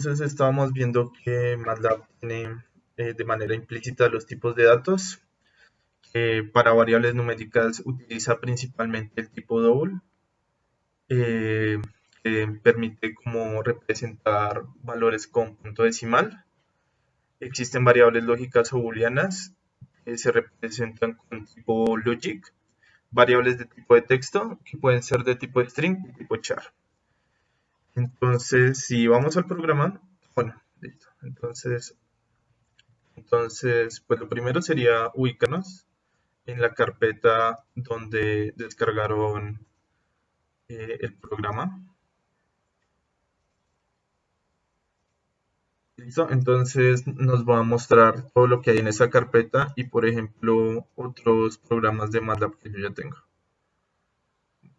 Entonces estábamos viendo que MATLAB tiene de manera implícita los tipos de datos. Para variables numéricas utiliza principalmente el tipo double, eh, que permite como representar valores con punto decimal. Existen variables lógicas o booleanas que se representan con tipo logic, variables de tipo de texto que pueden ser de tipo string y tipo char. Entonces, si vamos al programa, bueno, listo. Entonces, pues lo primero sería ubicarnos en la carpeta donde descargaron el programa. ¿Listo? Entonces nos va a mostrar todo lo que hay en esa carpeta y, por ejemplo, otros programas de MATLAB que yo ya tengo.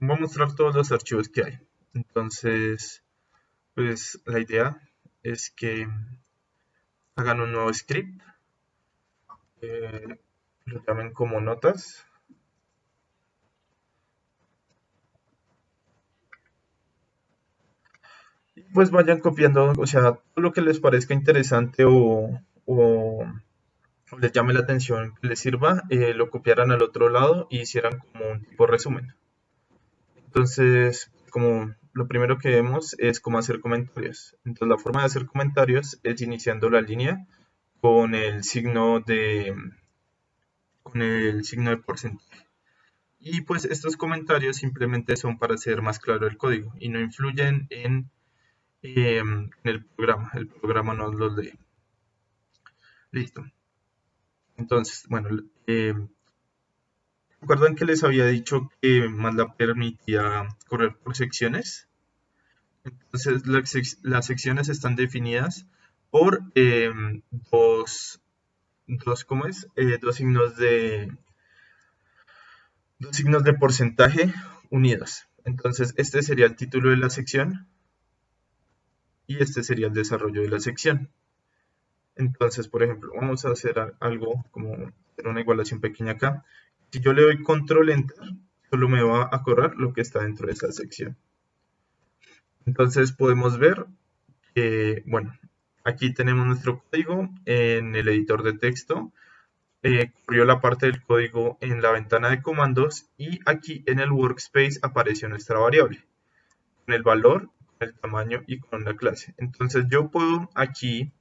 Va a mostrar todos los archivos que hay. Entonces, pues la idea es que hagan un nuevo script, eh, lo llamen como notas. Pues vayan copiando, o sea, todo lo que les parezca interesante o les llame la atención, que les sirva, lo copiaran al otro lado y hicieran como un tipo resumen. Entonces, como lo primero que vemos es cómo hacer comentarios. Entonces, la forma de hacer comentarios es iniciando la línea con con el signo de porcentaje. Y pues estos comentarios simplemente son para hacer más claro el código y no influyen en el programa. El programa no los lee. Listo. Entonces, bueno, ¿recuerdan que les había dicho que MATLAB permitía correr por secciones? Entonces, las secciones están definidas por ¿cómo es? Dos signos de porcentaje unidos. Entonces, este sería el título de la sección y este sería el desarrollo de la sección. Entonces, por ejemplo, vamos a hacer algo como hacer una igualación pequeña acá. Si yo le doy control enter, solo me va a correr lo que está dentro de esa sección. Entonces podemos ver que, bueno, aquí tenemos nuestro código en el editor de texto. Corrió la parte del código en la ventana de comandos y aquí en el workspace apareció nuestra variable con el valor, con el tamaño y con la clase. Entonces yo puedo aquí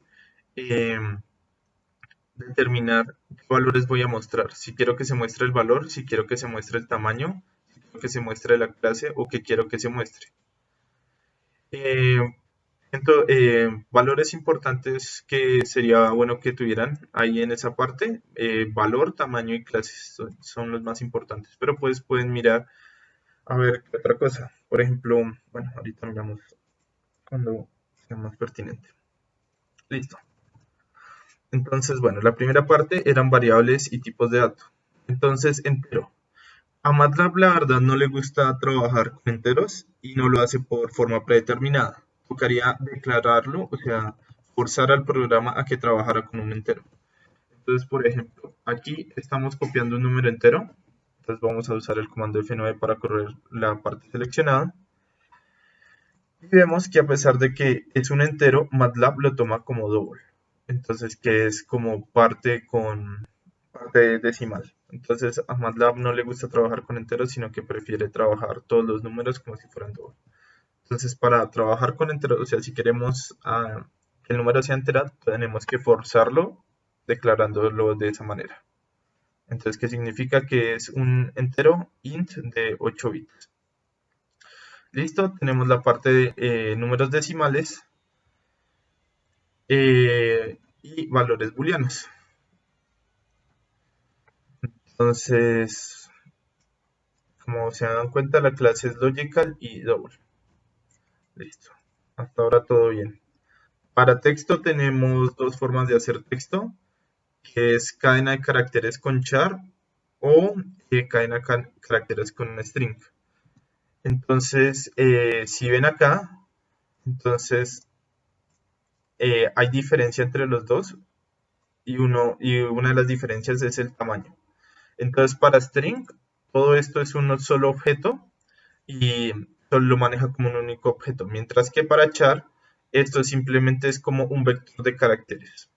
determinar qué valores voy a mostrar. Si quiero que se muestre el valor, si quiero que se muestre el tamaño, si quiero que se muestre la clase o qué quiero que se muestre. Eh, Valores importantes que sería bueno que tuvieran ahí en esa parte, valor, tamaño y clases son los más importantes, pero pues pueden mirar a ver qué otra cosa. Por ejemplo, bueno, ahorita miramos cuando sea más pertinente. Listo. Entonces, bueno, la primera parte eran variables y tipos de datos. Entonces, entero. A MATLAB la verdad no le gusta trabajar con enteros y no lo hace por forma predeterminada. Tocaría declararlo, o sea, forzar al programa a que trabajara con un entero. Entonces, por ejemplo, aquí estamos copiando un número entero. Entonces vamos a usar el comando F9 para correr la parte seleccionada. Y vemos que a pesar de que es un entero, MATLAB lo toma como doble. Entonces, que es como parte decimal. Entonces, a MATLAB no le gusta trabajar con enteros, sino que prefiere trabajar todos los números como si fueran doble. Entonces, para trabajar con enteros, o sea, si queremos que el número sea entero, tenemos que forzarlo declarándolo de esa manera. Entonces, ¿qué significa? Que es un entero int de 8 bits. Listo, tenemos la parte de números decimales y valores booleanos. Entonces, como se dan cuenta, la clase es logical y double. Listo. Hasta ahora todo bien. Para texto tenemos dos formas de hacer texto, que es cadena de caracteres con char o cadena de caracteres con un string. Entonces, si ven acá, entonces hay diferencia entre los dos y una de las diferencias es el tamaño. Entonces, para string, todo esto es un solo objeto y solo lo maneja como un único objeto, mientras que para char esto simplemente es como un vector de caracteres.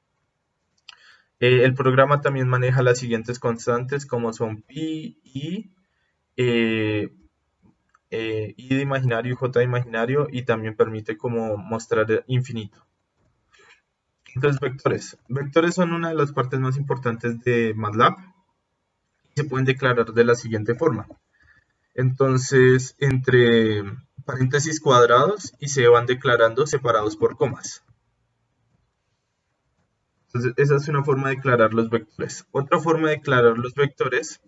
El programa también maneja las siguientes constantes como son pi, i de imaginario y j de imaginario, y también permite como mostrar infinito. Entonces, vectores. Vectores son una de las partes más importantes de MATLAB y se pueden declarar de la siguiente forma. Entonces, entre paréntesis cuadrados y se van declarando separados por comas. Entonces, esa es una forma de declarar los vectores. Otra forma de declarar los vectores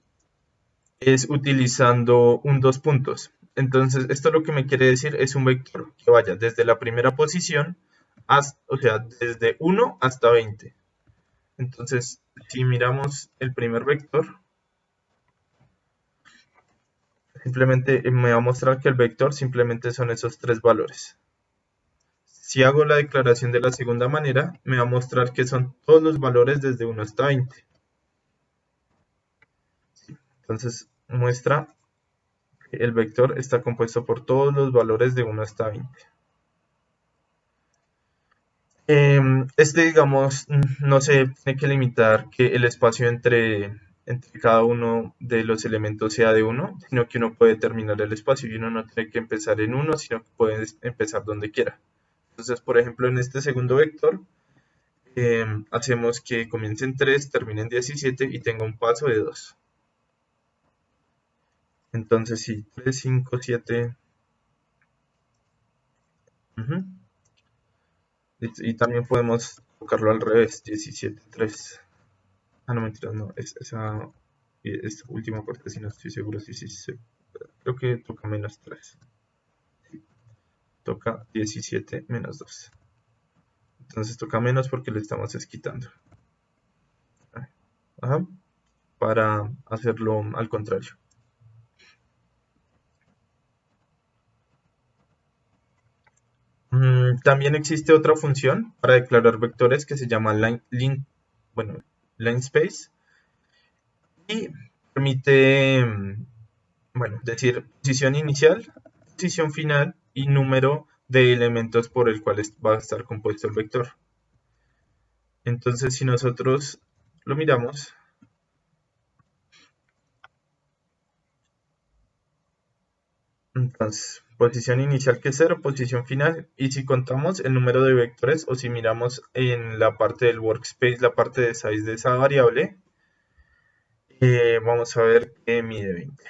es utilizando un dos puntos. Entonces, esto lo que me quiere decir es un vector que vaya desde la primera posición, o sea, desde 1 hasta 20. Entonces, si miramos el primer vector, simplemente me va a mostrar que el vector simplemente son esos tres valores. Si hago la declaración de la segunda manera, me va a mostrar que son todos los valores desde 1 hasta 20. Entonces, muestra que el vector está compuesto por todos los valores de 1 hasta 20. Digamos, no se tiene que limitar que el espacio entre cada uno de los elementos sea de 1, sino que uno puede terminar el espacio y uno no tiene que empezar en 1, sino que puede empezar donde quiera. Entonces, por ejemplo, en este segundo vector, hacemos que comience en 3, termine en 17 y tenga un paso de 2. Entonces, sí, 3, 5, 7. Y también podemos tocarlo al revés, 17, 3. Ah, no, mentiras, no, esa última parte sí no estoy seguro si creo que toca menos 3. Toca 17 menos 2. Entonces toca menos porque le estamos quitando. Ajá, para hacerlo al contrario. También existe otra función para declarar vectores que se llama linspace y permite decir posición inicial, posición final y número de elementos por el cual va a estar compuesto el vector. Entonces, si nosotros lo miramos, entonces, posición inicial que es 0, posición final, y si contamos el número de vectores, o si miramos en la parte del workspace, la parte de size de esa variable, vamos a ver que mide 20.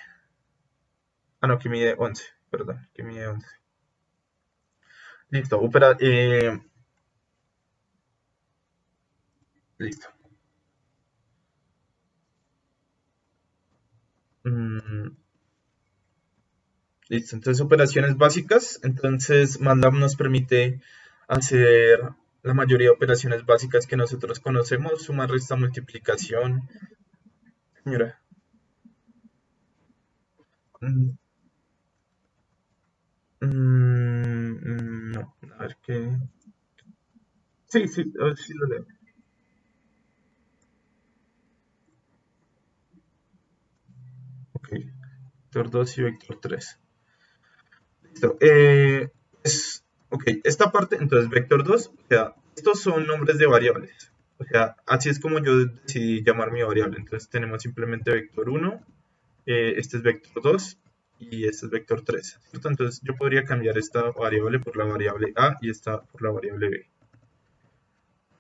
Ah, no, que mide 11, perdón, que mide 11. Listo, listo. Listo, entonces operaciones básicas. Entonces MATLAB nos permite hacer la mayoría de operaciones básicas que nosotros conocemos: suma, resta, multiplicación. Señora. Mm, no, a ver qué. Sí, sí, a ver si lo leo. Ok, vector 2 y vector 3. Listo. Ok, esta parte, entonces vector 2, o sea, estos son nombres de variables. O sea, así es como yo decidí llamar mi variable. Entonces tenemos simplemente vector 1, este es vector 2 y este es vector 3, ¿cierto? Entonces yo podría cambiar esta variable por la variable a y esta por la variable b.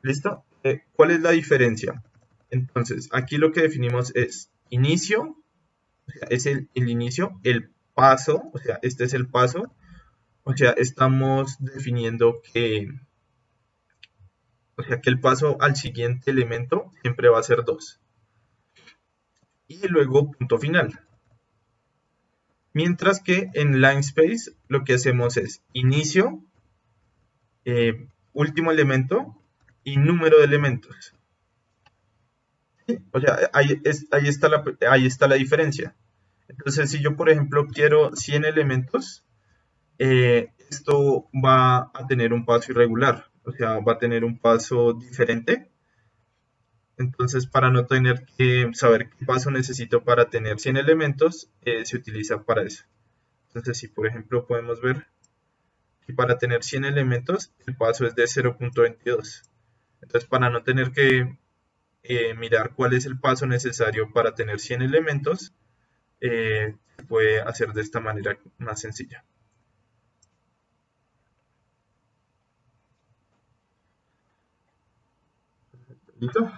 ¿Listo? ¿Cuál es la diferencia? Entonces, aquí lo que definimos es inicio, o sea, es el inicio, el paso, o sea, este es el paso, o sea, estamos definiendo que el paso al siguiente elemento siempre va a ser 2. Y luego punto final. Mientras que en linspace lo que hacemos es inicio, último elemento y número de elementos. ¿Sí? O sea, ahí está la diferencia. Entonces, si yo, por ejemplo, quiero 100 elementos, esto va a tener un paso irregular, o sea, va a tener un paso diferente. Entonces, para no tener que saber qué paso necesito para tener 100 elementos, se utiliza para eso. Entonces, si por ejemplo podemos ver y para tener 100 elementos el paso es de 0.22. Entonces, para no tener que mirar cuál es el paso necesario para tener 100 elementos, se puede hacer de esta manera más sencilla. ¿Listo?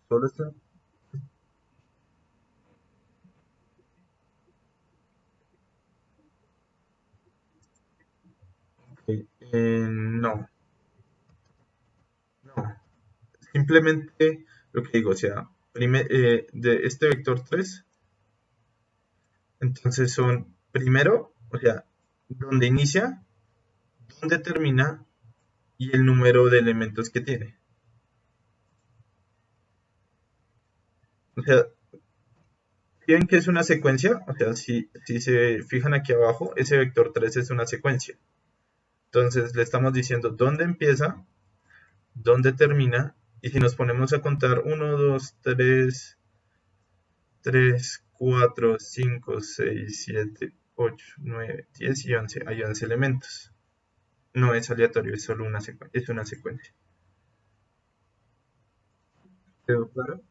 Solo está. Ok, no, no. Simplemente lo que digo, o sea, de este vector 3, entonces son primero, o sea, donde inicia, donde termina y el número de elementos que tiene. O sea, si ven que es una secuencia, o sea, si se fijan aquí abajo, ese vector 3 es una secuencia. Entonces le estamos diciendo dónde empieza, dónde termina, y si nos ponemos a contar 1, 2, 3, 4, 5, 6, 7, 8, 9, 10 y 11. Hay 11 elementos. No es aleatorio, es solo es una secuencia. ¿Quedó claro?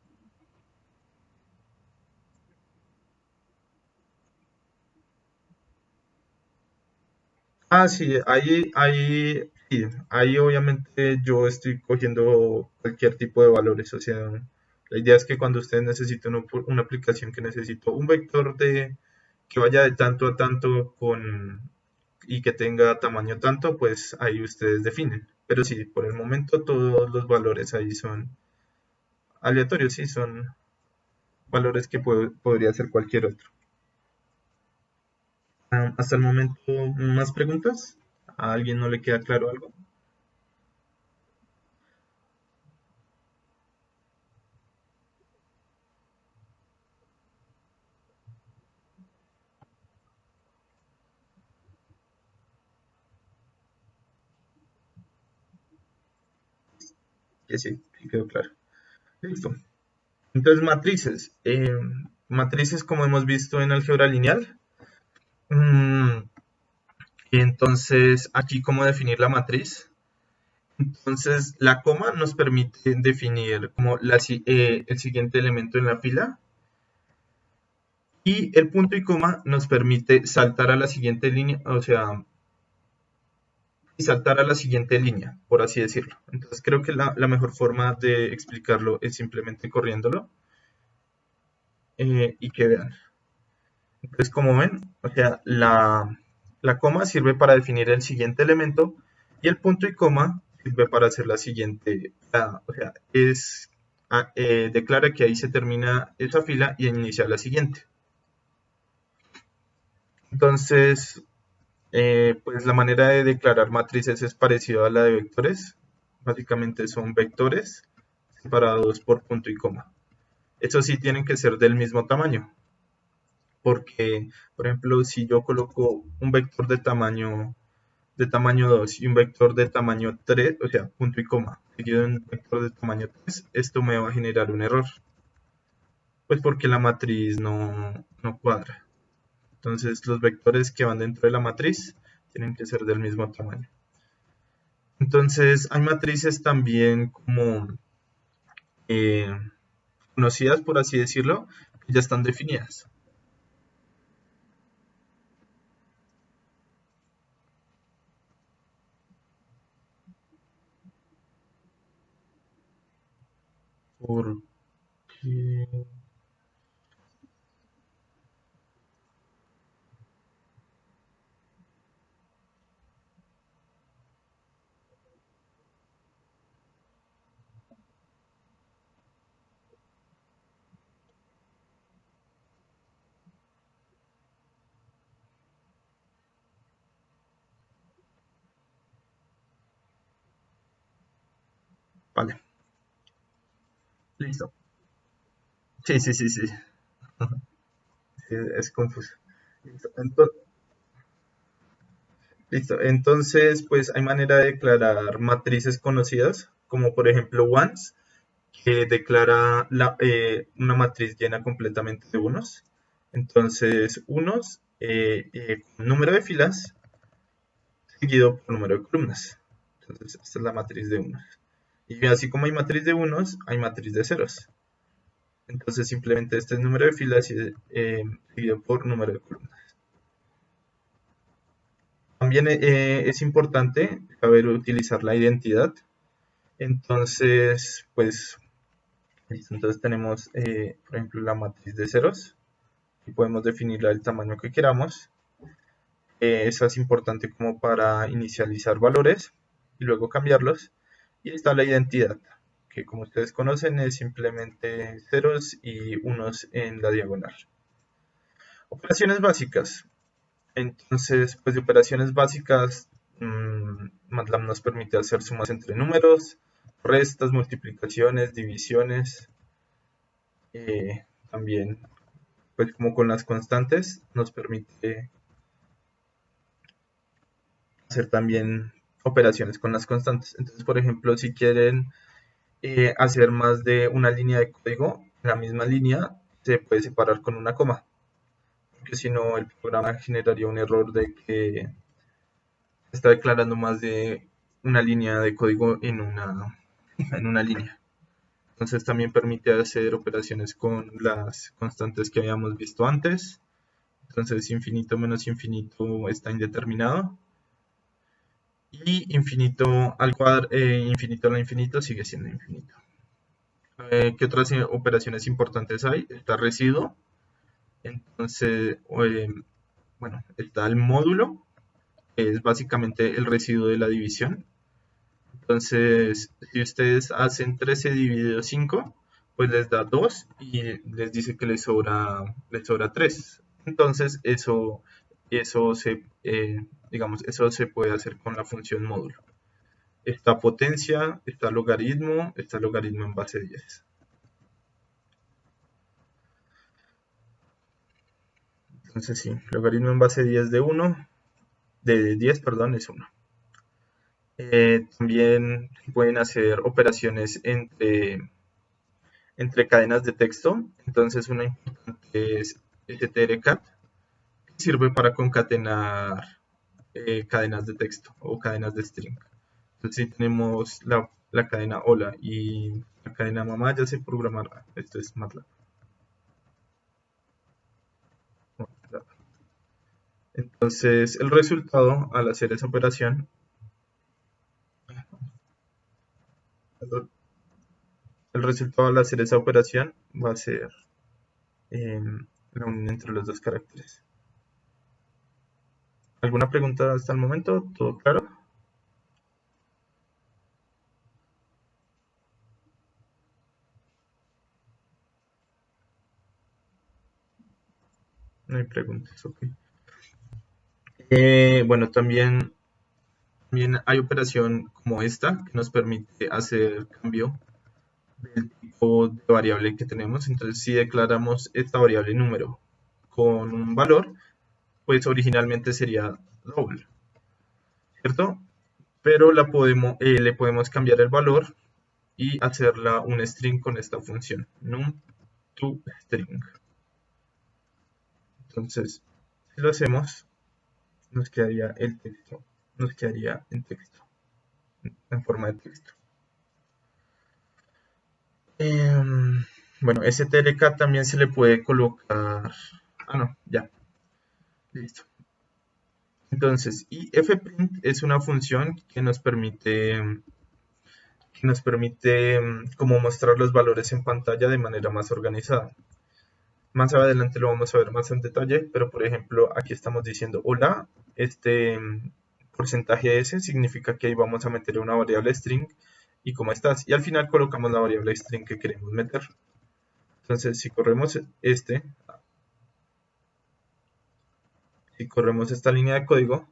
Ah, sí, ahí obviamente yo estoy cogiendo cualquier tipo de valores. O sea, la idea es que cuando ustedes necesiten una aplicación que necesito un vector que vaya de tanto a tanto y que tenga tamaño tanto, pues ahí ustedes definen. Pero sí, por el momento todos los valores ahí son aleatorios, sí, son valores que podría ser cualquier otro. Hasta el momento, ¿más preguntas? ¿A alguien no le queda claro algo? Que sí, sí quedó claro. Listo. Entonces, matrices. Matrices, como hemos visto en álgebra lineal. Mm, entonces, aquí, ¿cómo definir la matriz? Entonces, la coma nos permite definir como el siguiente elemento en la fila. Y el punto y coma nos permite saltar a la siguiente línea, o sea, y saltar a la siguiente línea, por así decirlo. Entonces, creo que la mejor forma de explicarlo es simplemente corriéndolo y que vean. Entonces, como ven, o sea, la coma sirve para definir el siguiente elemento y el punto y coma sirve para hacer la siguiente. O sea, declara que ahí se termina esa fila y inicia la siguiente. Entonces, pues la manera de declarar matrices es parecida a la de vectores. Básicamente son vectores separados por punto y coma. Eso sí tienen que ser del mismo tamaño, porque, por ejemplo, si yo coloco un vector de tamaño 2 y un vector de tamaño 3, o sea, punto y coma, seguido de un vector de tamaño 3, esto me va a generar un error, pues porque la matriz no cuadra. Entonces, los vectores que van dentro de la matriz tienen que ser del mismo tamaño. Entonces, hay matrices también como eh, conocidas, por así decirlo, que ya están definidas. Porque, vale, listo. Sí, sí, sí, sí, sí, es confuso. Listo. Entonces, pues hay manera de declarar matrices conocidas, como por ejemplo ones, que declara una matriz llena completamente de unos. Entonces, unos con número de filas seguido por número de columnas. Entonces, esta es la matriz de unos. Y así como hay matriz de unos, hay matriz de ceros. Entonces, simplemente este es número de filas seguido por número de columnas. También es importante saber utilizar la identidad. Entonces, pues, listo. Entonces tenemos, por ejemplo, la matriz de ceros. Y podemos definirla del tamaño que queramos. Esa es importante como para inicializar valores y luego cambiarlos. Y está la identidad, que como ustedes conocen es simplemente ceros y unos en la diagonal. Operaciones básicas. Entonces, pues de operaciones básicas, MATLAB nos permite hacer sumas entre números, restas, multiplicaciones, divisiones. También, pues como con las constantes, nos permite hacer también operaciones con las constantes. Entonces, por ejemplo, si quieren hacer más de una línea de código, la misma línea se puede separar con una coma, porque si no el programa generaría un error de que está declarando más de una línea de código en una línea. Entonces también permite hacer operaciones con las constantes que habíamos visto antes. Entonces infinito menos infinito está indeterminado. Y infinito al cuadrado, infinito al infinito sigue siendo infinito. ¿Qué otras operaciones importantes hay? Está residuo. Entonces, bueno, está el módulo, que es básicamente el residuo de la división. Entonces, si ustedes hacen 13 dividido 5, pues les da 2 y les dice que les sobra 3. Entonces, digamos, eso se puede hacer con la función módulo. Está potencia, está logaritmo en base 10. Entonces sí, logaritmo en base 10 de 10, perdón, es 1. También pueden hacer operaciones entre cadenas de texto. Entonces una importante es strcat, que sirve para concatenar cadenas de texto o cadenas de string. Entonces si tenemos la cadena hola y la cadena mamá, ya sé programar. Esto es MATLAB. Entonces el resultado al hacer esa operación, va a ser la unión entre los dos caracteres. ¿Alguna pregunta hasta el momento? ¿Todo claro? No hay preguntas, ok. Bueno, también hay operación como esta que nos permite hacer cambio del tipo de variable que tenemos. Entonces, si declaramos esta variable número con un valor, pues originalmente sería doble, ¿cierto? Pero le podemos cambiar el valor y hacerla un string con esta función, num2string. Entonces, si lo hacemos, nos quedaría el texto, nos quedaría en texto, en forma de texto. Bueno, strk también se le puede colocar. No, ya, listo. Entonces, y fprint es una función que nos permite como mostrar los valores en pantalla de manera más organizada. Más adelante lo vamos a ver más en detalle, pero por ejemplo, aquí estamos diciendo hola, este porcentaje S significa que ahí vamos a meter una variable string y cómo estás. Y al final colocamos la variable string que queremos meter. Entonces, si corremos esta línea de código,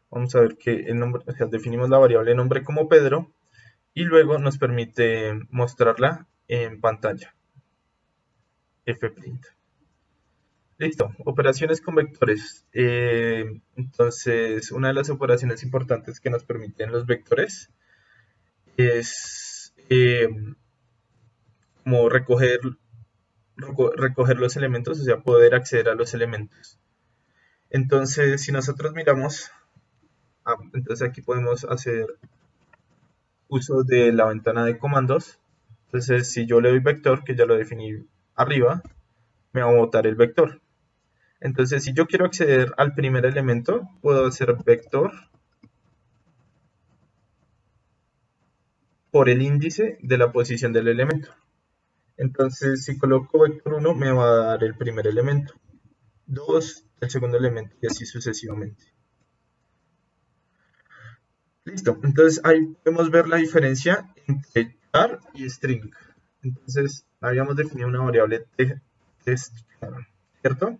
vamos a ver que el nombre, o sea, definimos la variable nombre como Pedro y luego nos permite mostrarla en pantalla. fprint. Listo, operaciones con vectores. Entonces, una de las operaciones importantes que nos permiten los vectores es como recoger los elementos, o sea, poder acceder a los elementos. Entonces, si nosotros miramos, entonces aquí podemos hacer uso de la ventana de comandos. Entonces, si yo le doy vector, que ya lo definí arriba, me va a botar el vector. Entonces, si yo quiero acceder al primer elemento, puedo hacer vector por el índice de la posición del elemento. Entonces, si coloco vector 1, me va a dar el primer elemento, 2, el segundo elemento, y así sucesivamente. Listo, entonces ahí podemos ver la diferencia entre char y string. Entonces, habíamos definido una variable test, ¿cierto?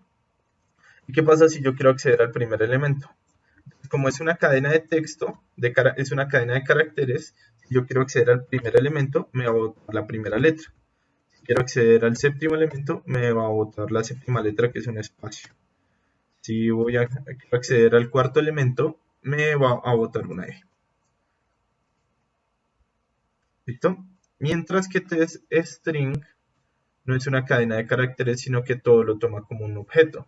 ¿Y qué pasa si yo quiero acceder al primer elemento? Como es una cadena de texto, es una cadena de caracteres, si yo quiero acceder al primer elemento, me va a botar la primera letra. Si quiero acceder al séptimo elemento, me va a botar la séptima letra, que es un espacio. Si voy a acceder al cuarto elemento, me va a botar una E. ¿Listo? Mientras que string no es una cadena de caracteres, sino que todo lo toma como un objeto.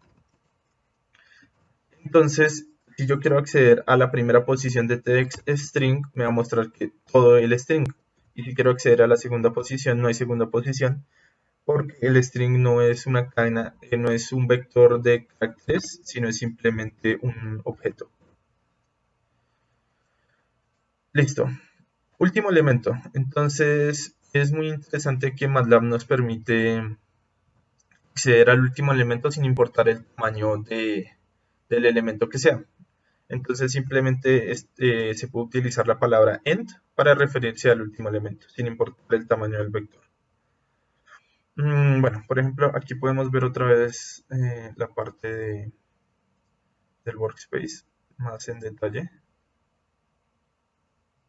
Entonces, si yo quiero acceder a la primera posición de string, me va a mostrar que todo el string. Y si quiero acceder a la segunda posición, no hay segunda posición, porque el string no es una cadena, no es un vector de caracteres, sino es simplemente un objeto. Listo. Último elemento. Entonces, es muy interesante que MATLAB nos permite acceder al último elemento sin importar el tamaño del elemento que sea. Entonces simplemente se puede utilizar la palabra end para referirse al último elemento, sin importar el tamaño del vector. Bueno, por ejemplo, aquí podemos ver otra vez la parte del workspace más en detalle.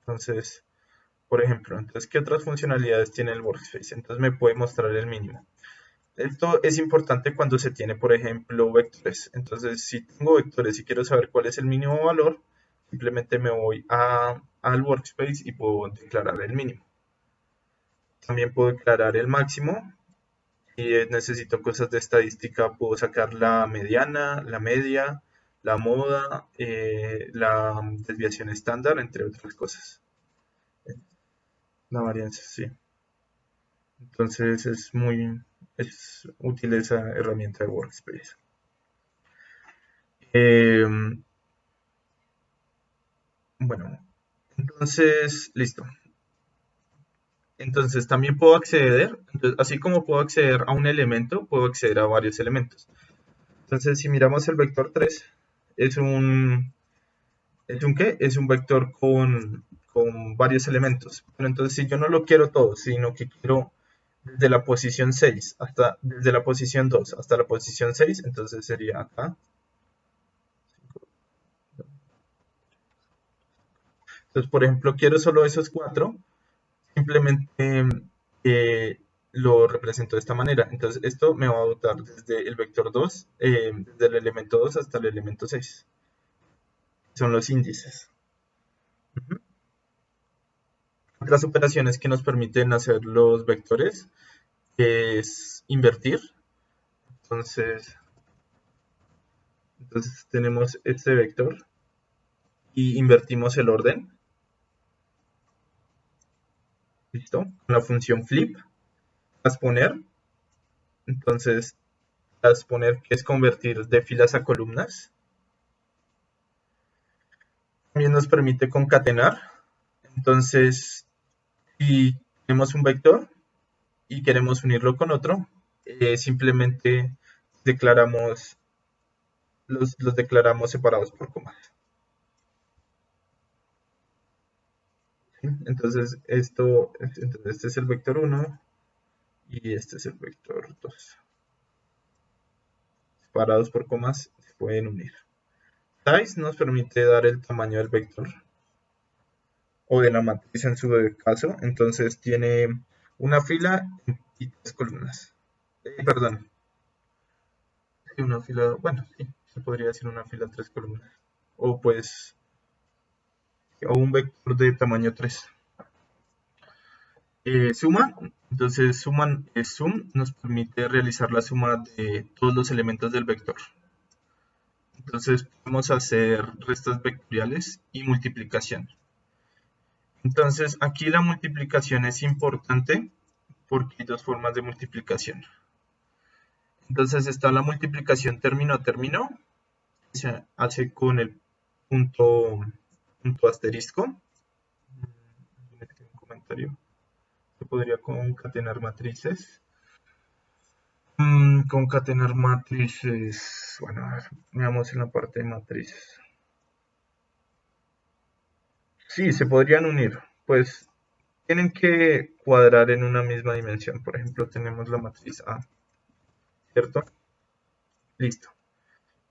Entonces, por ejemplo, ¿qué otras funcionalidades tiene el workspace? Entonces me puede mostrar el mínimo. Esto es importante cuando se tiene, por ejemplo, vectores. Entonces, si tengo vectores y quiero saber cuál es el mínimo valor, simplemente me voy al workspace y puedo declarar el mínimo. También puedo declarar el máximo. Si necesito cosas de estadística, puedo sacar la mediana, la media, la moda, la desviación estándar, entre otras cosas. La varianza, sí. Entonces es útil esa herramienta de workspace. Bueno, entonces, listo. Entonces también puedo acceder, así como puedo acceder a un elemento, puedo acceder a varios elementos. Entonces, si miramos el vector 3, ¿es un qué? Es un vector con varios elementos. Pero entonces, si yo no lo quiero todo, sino que quiero desde la posición 6 desde la posición 2 hasta la posición 6, entonces sería acá. Entonces, por ejemplo, quiero solo esos 4, simplemente lo represento de esta manera. Entonces, esto me va a botar desde el vector 2, desde el elemento 2 hasta el elemento 6. Son los índices. Otras operaciones que nos permiten hacer los vectores es invertir. Entonces tenemos este vector y invertimos el orden. ¿Listo? Con la función flip. Transponer. Entonces, transponer, que es convertir de filas a columnas. También nos permite concatenar. Entonces, si tenemos un vector y queremos unirlo con otro, simplemente los declaramos separados por comas. ¿Sí? Entonces, este es el vector 1 y este es el vector 2. Separados por comas se pueden unir. Size nos permite dar el tamaño del vector o de la matriz en su caso. Entonces tiene una fila y 3 columnas. Perdón. Una fila, bueno, sí, se podría decir una fila 3 columnas. O pues, o un vector de tamaño 3. Suma Entonces, sum nos permite realizar la suma de todos los elementos del vector. Entonces, podemos hacer restas vectoriales y multiplicación. Entonces, aquí la multiplicación es importante porque hay dos formas de multiplicación. Entonces, está la multiplicación término a término, se hace con el punto asterisco. Un comentario. Se podría concatenar matrices. Concatenar matrices. Bueno, a ver, veamos en la parte de matrices. Sí, se podrían unir. Pues tienen que cuadrar en una misma dimensión. Por ejemplo, tenemos la matriz A, ¿cierto? Listo.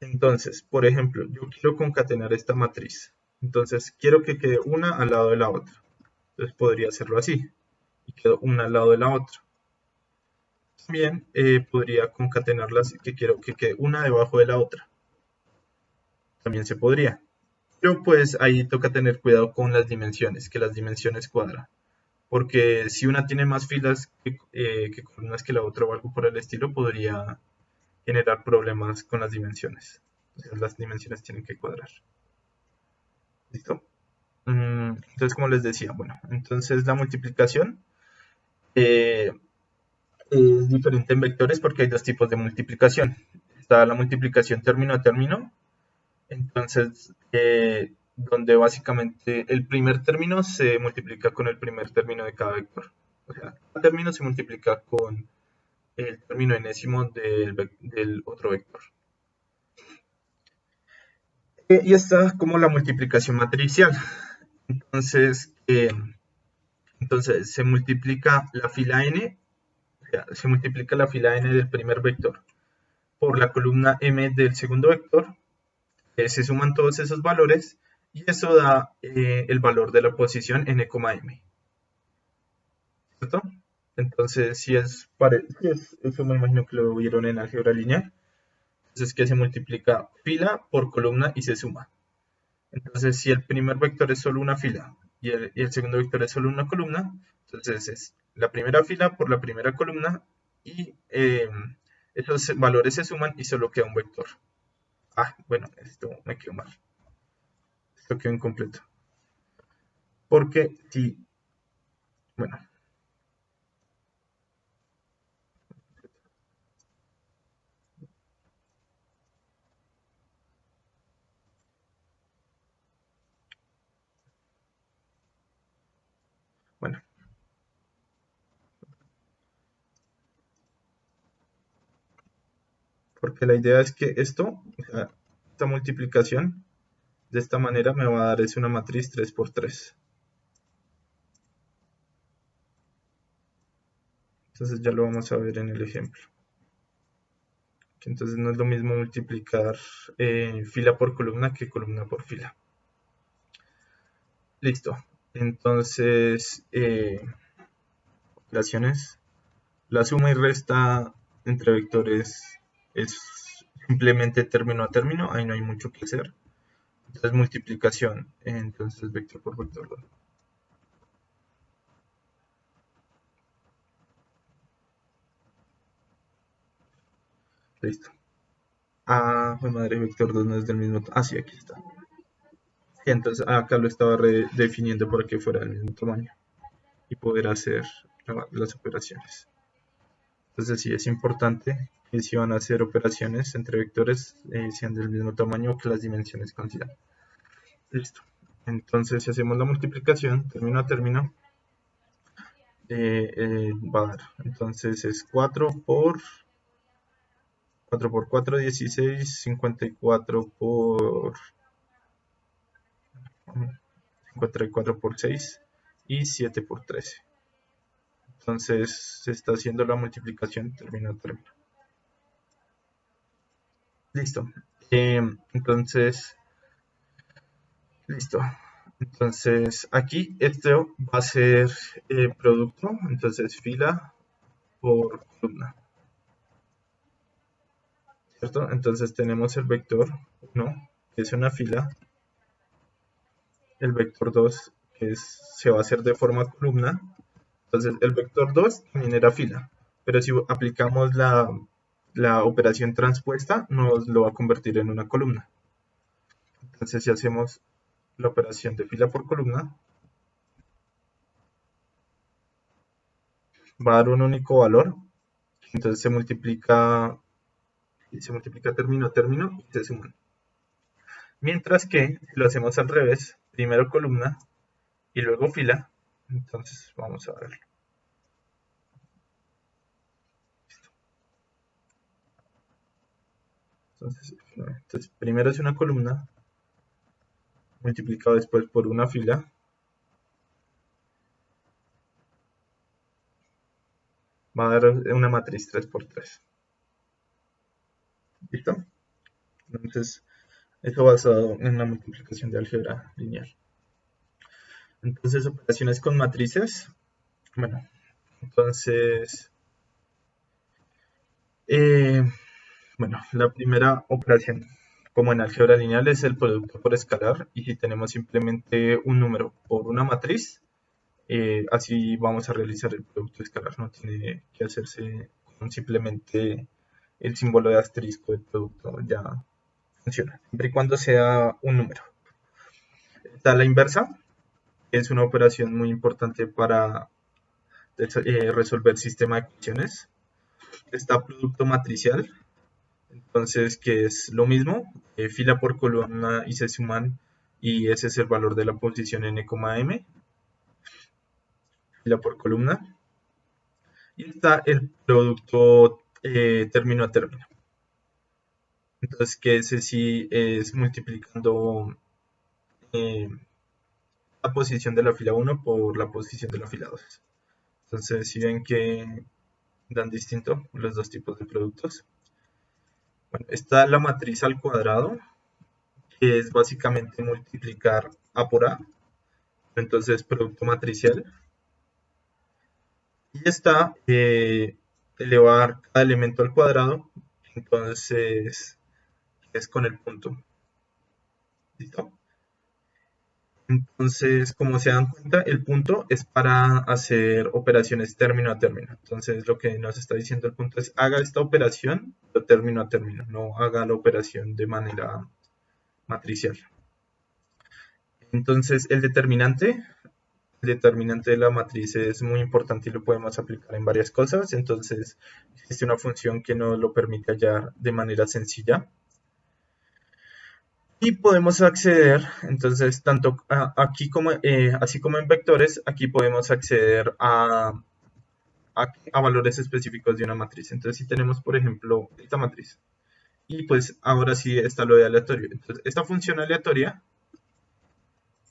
Entonces, por ejemplo, yo quiero concatenar esta matriz. Entonces, quiero que quede una al lado de la otra. Entonces, podría hacerlo así. Y quedó una al lado de la otra. También podría concatenarlas que quiero que quede una debajo de la otra. También se podría. Pero pues ahí toca tener cuidado con las dimensiones, que las dimensiones cuadran. Porque si una tiene más filas que columnas que la otra o algo por el estilo, podría generar problemas con las dimensiones. Entonces las dimensiones tienen que cuadrar. ¿Listo? Entonces, como les decía, bueno, entonces la multiplicación es diferente en vectores porque hay dos tipos de multiplicación. Está la multiplicación término a término, entonces donde básicamente el primer término se multiplica con el primer término de cada vector. O sea, cada término se multiplica con el término enésimo del otro vector. Y está como la multiplicación matricial. Entonces, se multiplica la fila n, o sea, se multiplica la fila n del primer vector por la columna m del segundo vector, se suman todos esos valores y eso da el valor de la posición n, m. ¿Cierto? Entonces, si es eso me imagino que lo vieron en álgebra lineal. Entonces, que se multiplica fila por columna y se suma. Entonces, si el primer vector es solo una fila y el segundo vector es solo una columna, entonces es la primera fila por la primera columna y esos valores se suman y solo queda un vector. Ah, bueno, esto me quedó mal. Esto quedó incompleto. Porque si, bueno, bueno, porque la idea es que esto, o sea, esta multiplicación, de esta manera me va a dar es una matriz 3 por 3. Entonces ya lo vamos a ver en el ejemplo. Entonces no es lo mismo multiplicar fila por columna que columna por fila. Listo. Entonces, operaciones. La suma y resta entre vectores es simplemente término a término. Ahí no hay mucho que hacer. Entonces, multiplicación. Entonces, vector por vector. Listo. Ah, pues madre, vector 2 no es del mismo. Ah, sí, aquí está. Y entonces acá lo estaba redefiniendo para que fuera del mismo tamaño y poder hacer las operaciones. Entonces sí es importante que si van a hacer operaciones entre vectores sean del mismo tamaño que las dimensiones coincidan. Listo. Entonces si hacemos la multiplicación término a término va a dar. Entonces es 4 por 4, 16, 54 por 54 por 6 y 7 por 13. Entonces se está haciendo la multiplicación término a término. Listo. Entonces, listo. Entonces aquí esto va a ser producto, entonces fila por columna. ¿Cierto? Entonces tenemos el vector 1, que es una fila, el vector 2, que se va a hacer de forma columna, Entonces el vector 2 también era fila, pero si aplicamos la operación transpuesta, nos lo va a convertir en una columna. Entonces si hacemos la operación de fila por columna, va a dar un único valor, entonces se multiplica término a término y se suman. Mientras que si lo hacemos al revés, primero columna y luego fila, entonces vamos a verlo. Entonces primero es una columna, multiplicado después por una fila, va a dar una matriz 3 por 3. ¿Listo? Entonces, esto basado en la multiplicación de álgebra lineal. Entonces, operaciones con matrices. Bueno, entonces, la primera operación, como en álgebra lineal, es el producto por escalar. Y si tenemos simplemente un número por una matriz, así vamos a realizar el producto escalar. No tiene que hacerse con simplemente el símbolo de asterisco del producto. Ya funciona, siempre y cuando sea un número. Está la inversa, que es una operación muy importante para resolver sistema de ecuaciones. Está producto matricial, entonces que es lo mismo, fila por columna y se suman, y ese es el valor de la posición n, m, fila por columna. Y está el producto término a término. Entonces que ese sí es multiplicando la posición de la fila 1 por la posición de la fila 2. Entonces si ven que dan distinto los dos tipos de productos. Bueno, está la matriz al cuadrado, que es básicamente multiplicar A por A, entonces producto matricial. Y está elevar cada elemento al cuadrado, entonces es con el punto. ¿Listo? Entonces, como se dan cuenta, el punto es para hacer operaciones término a término. Entonces, lo que nos está diciendo el punto es, haga esta operación, pero término a término, no haga la operación de manera matricial. Entonces, el determinante de la matriz es muy importante y lo podemos aplicar en varias cosas. Entonces, existe una función que nos lo permite hallar de manera sencilla. Y podemos acceder, entonces, tanto aquí como, así como en vectores, aquí podemos acceder a valores específicos de una matriz. Entonces, si tenemos, por ejemplo, esta matriz, y pues ahora sí está lo de aleatorio. Entonces, esta función aleatoria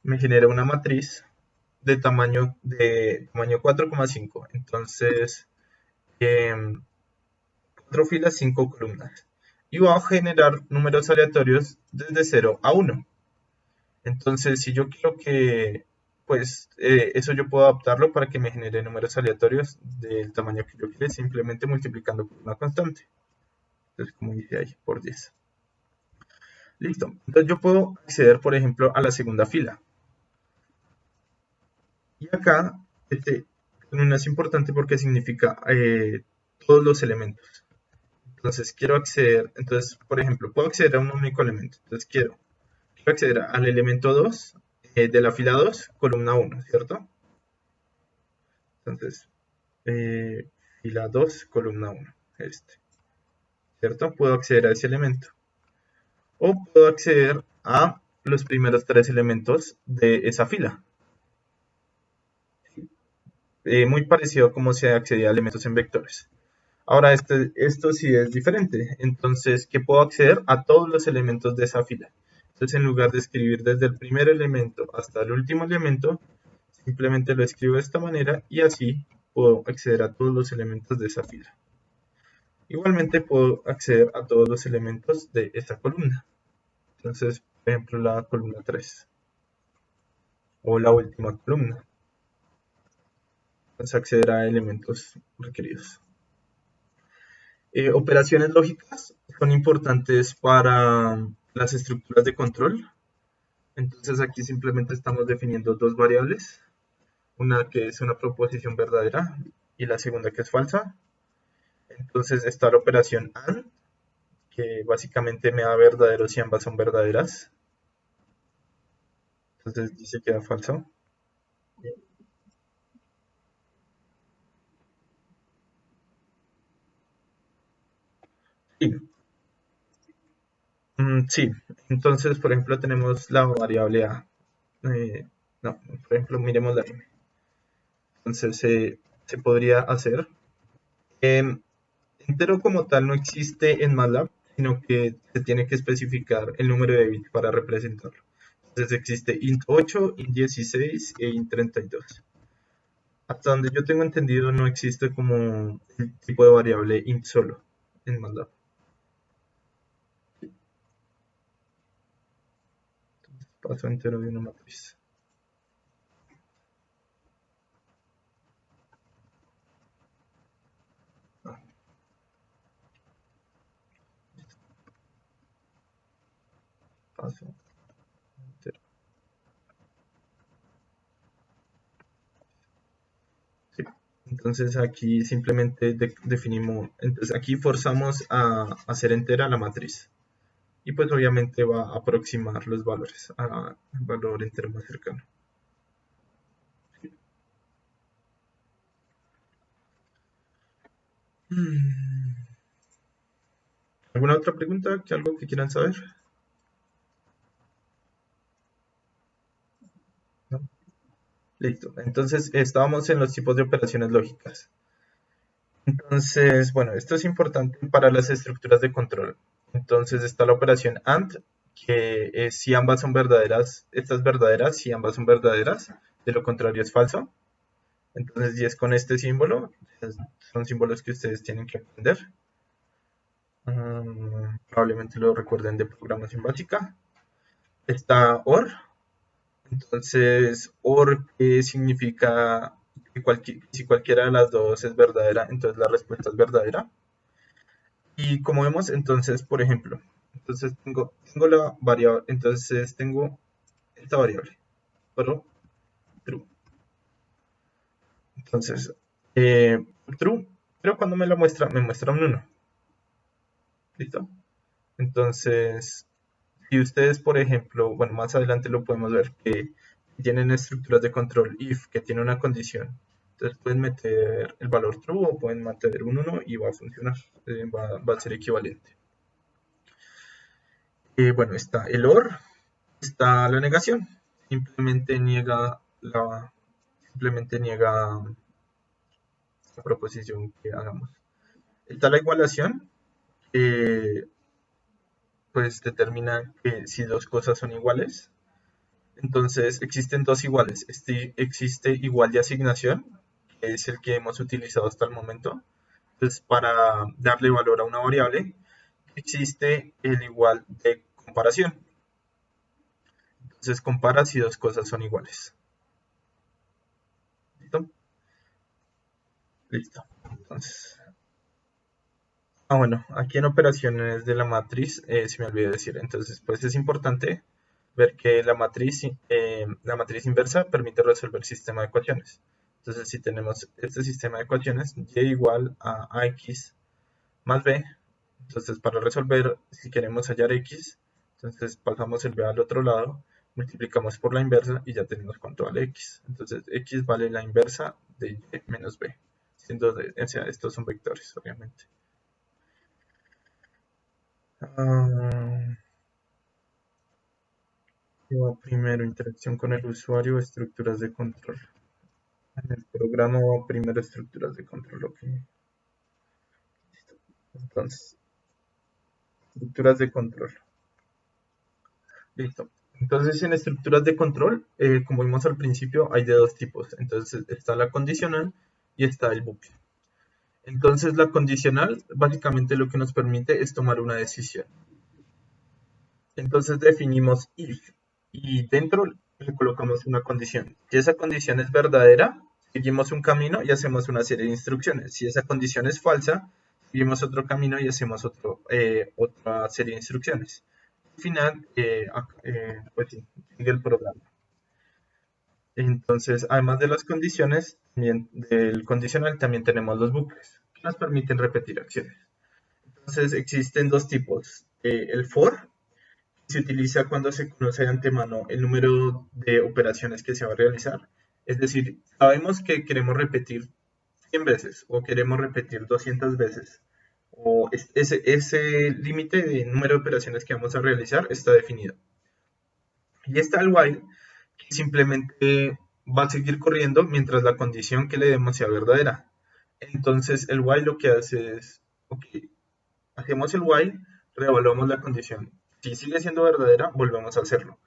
me genera una matriz de tamaño 4,5. Entonces, 4 filas, 5 columnas. Y va a generar números aleatorios desde 0 a 1. Entonces, si yo quiero que, pues, eso yo puedo adaptarlo para que me genere números aleatorios del tamaño que yo quiera, simplemente multiplicando por una constante. Entonces, como dice ahí, por 10. Listo. Entonces, yo puedo acceder, por ejemplo, a la segunda fila. Y acá, este término es importante porque significa todos los elementos. Entonces, quiero acceder, entonces, por ejemplo, puedo acceder a un único elemento. Entonces, quiero acceder al elemento 2 de la fila 2, columna 1, ¿cierto? Entonces, fila 2, columna 1, ¿cierto? Puedo acceder a ese elemento. O puedo acceder a los primeros 3 elementos de esa fila. Muy parecido a cómo se accedía a elementos en vectores. Ahora, esto sí es diferente. Entonces, ¿qué puedo acceder? A todos los elementos de esa fila. Entonces, en lugar de escribir desde el primer elemento hasta el último elemento, simplemente lo escribo de esta manera y así puedo acceder a todos los elementos de esa fila. Igualmente puedo acceder a todos los elementos de esta columna. Entonces, por ejemplo, la columna 3 o la última columna. Entonces, acceder a elementos requeridos. Operaciones lógicas son importantes para las estructuras de control. Entonces aquí simplemente estamos definiendo dos variables. una que es una proposición verdadera y la segunda que es falsa. Entonces está la operación AND, que básicamente me da verdaderos si ambas son verdaderas. Entonces dice que da falso. Sí, sí. Entonces, por ejemplo, tenemos la variable A. Eh, no, por ejemplo, miremos la M. Entonces se podría hacer. Em, Entero como tal no existe en MATLAB, sino que se tiene que especificar el número de bits para representarlo. Entonces existe int 8, int 16 e int 32. Hasta donde yo tengo entendido no existe como el tipo de variable int solo en MATLAB. Paso entero de una matriz. Ah, paso entero. Sí. Entonces aquí simplemente definimos, entonces aquí forzamos a hacer entera la matriz. Y pues obviamente va a aproximar los valores al valor entero más cercano. ¿Alguna otra pregunta? ¿Algo que quieran saber? ¿No? Listo. Entonces estábamos en los tipos de operaciones lógicas. Entonces, bueno, esto es importante para las estructuras de control. Entonces está la operación AND, que es si ambas son verdaderas, estas verdaderas, si ambas son verdaderas, de lo contrario es falso. Entonces, y es con este símbolo, son símbolos que ustedes tienen que aprender. Probablemente lo recuerden de programación básica. Está OR, entonces OR que significa que si cualquiera de las dos es verdadera, entonces la respuesta es verdadera. Y como vemos, entonces, por ejemplo, entonces tengo la variable, entonces tengo esta variable, pero true. Entonces, true, pero cuando me la muestra, me muestra un 1. ¿Listo? Entonces, si ustedes, por ejemplo, bueno, más adelante lo podemos ver, que tienen estructuras de control if que tiene una condición, entonces pueden meter el valor true o pueden meter un 1 y va a funcionar, va a ser equivalente. Bueno, está el OR, está la negación, simplemente niega la proposición que hagamos. Está la igualación, pues determina que si dos cosas son iguales. Entonces existen dos iguales. Existe igual de asignación, que es el que hemos utilizado hasta el momento. Entonces, para darle valor a una variable, existe el igual de comparación. Entonces, compara si dos cosas son iguales. ¿Listo? Listo. Entonces, bueno, aquí en operaciones de la matriz, se me olvidó decir. Entonces, pues es importante ver que la matriz inversa permite resolver sistema de ecuaciones. Entonces, si tenemos este sistema de ecuaciones, y igual a ax más b, entonces para resolver, si queremos hallar x, entonces pasamos el b al otro lado, multiplicamos por la inversa y ya tenemos cuánto vale x. Entonces, x vale la inversa de y menos b, o sea, estos son vectores, obviamente. Ah, primero, interacción con el usuario, estructuras de control. En el programa va primero estructuras de control, ok. Entonces, estructuras de control. Listo. Entonces, en estructuras de control, como vimos al principio, hay de dos tipos. Entonces, está la condicional y está el bucle. Entonces, la condicional, básicamente lo que nos permite es tomar una decisión. Entonces, definimos if y dentro le colocamos una condición. Si esa condición es verdadera, seguimos un camino y hacemos una serie de instrucciones. Si esa condición es falsa, seguimos otro camino y hacemos otra serie de instrucciones. Al final, pues sí, sigue el programa. Entonces, además de las condiciones, del condicional, también tenemos los bucles, que nos permiten repetir acciones. Entonces, existen dos tipos. El for, que se utiliza cuando se conoce de antemano el número de operaciones que se va a realizar. Es decir, sabemos que queremos repetir 100 veces o queremos repetir 200 veces. O ese límite de número de operaciones que vamos a realizar está definido. Y está el while, que simplemente va a seguir corriendo mientras la condición que le demos sea verdadera. Entonces el while lo que hace es, ok, hacemos el while, reevaluamos la condición. Si sigue siendo verdadera, volvemos a hacerlo.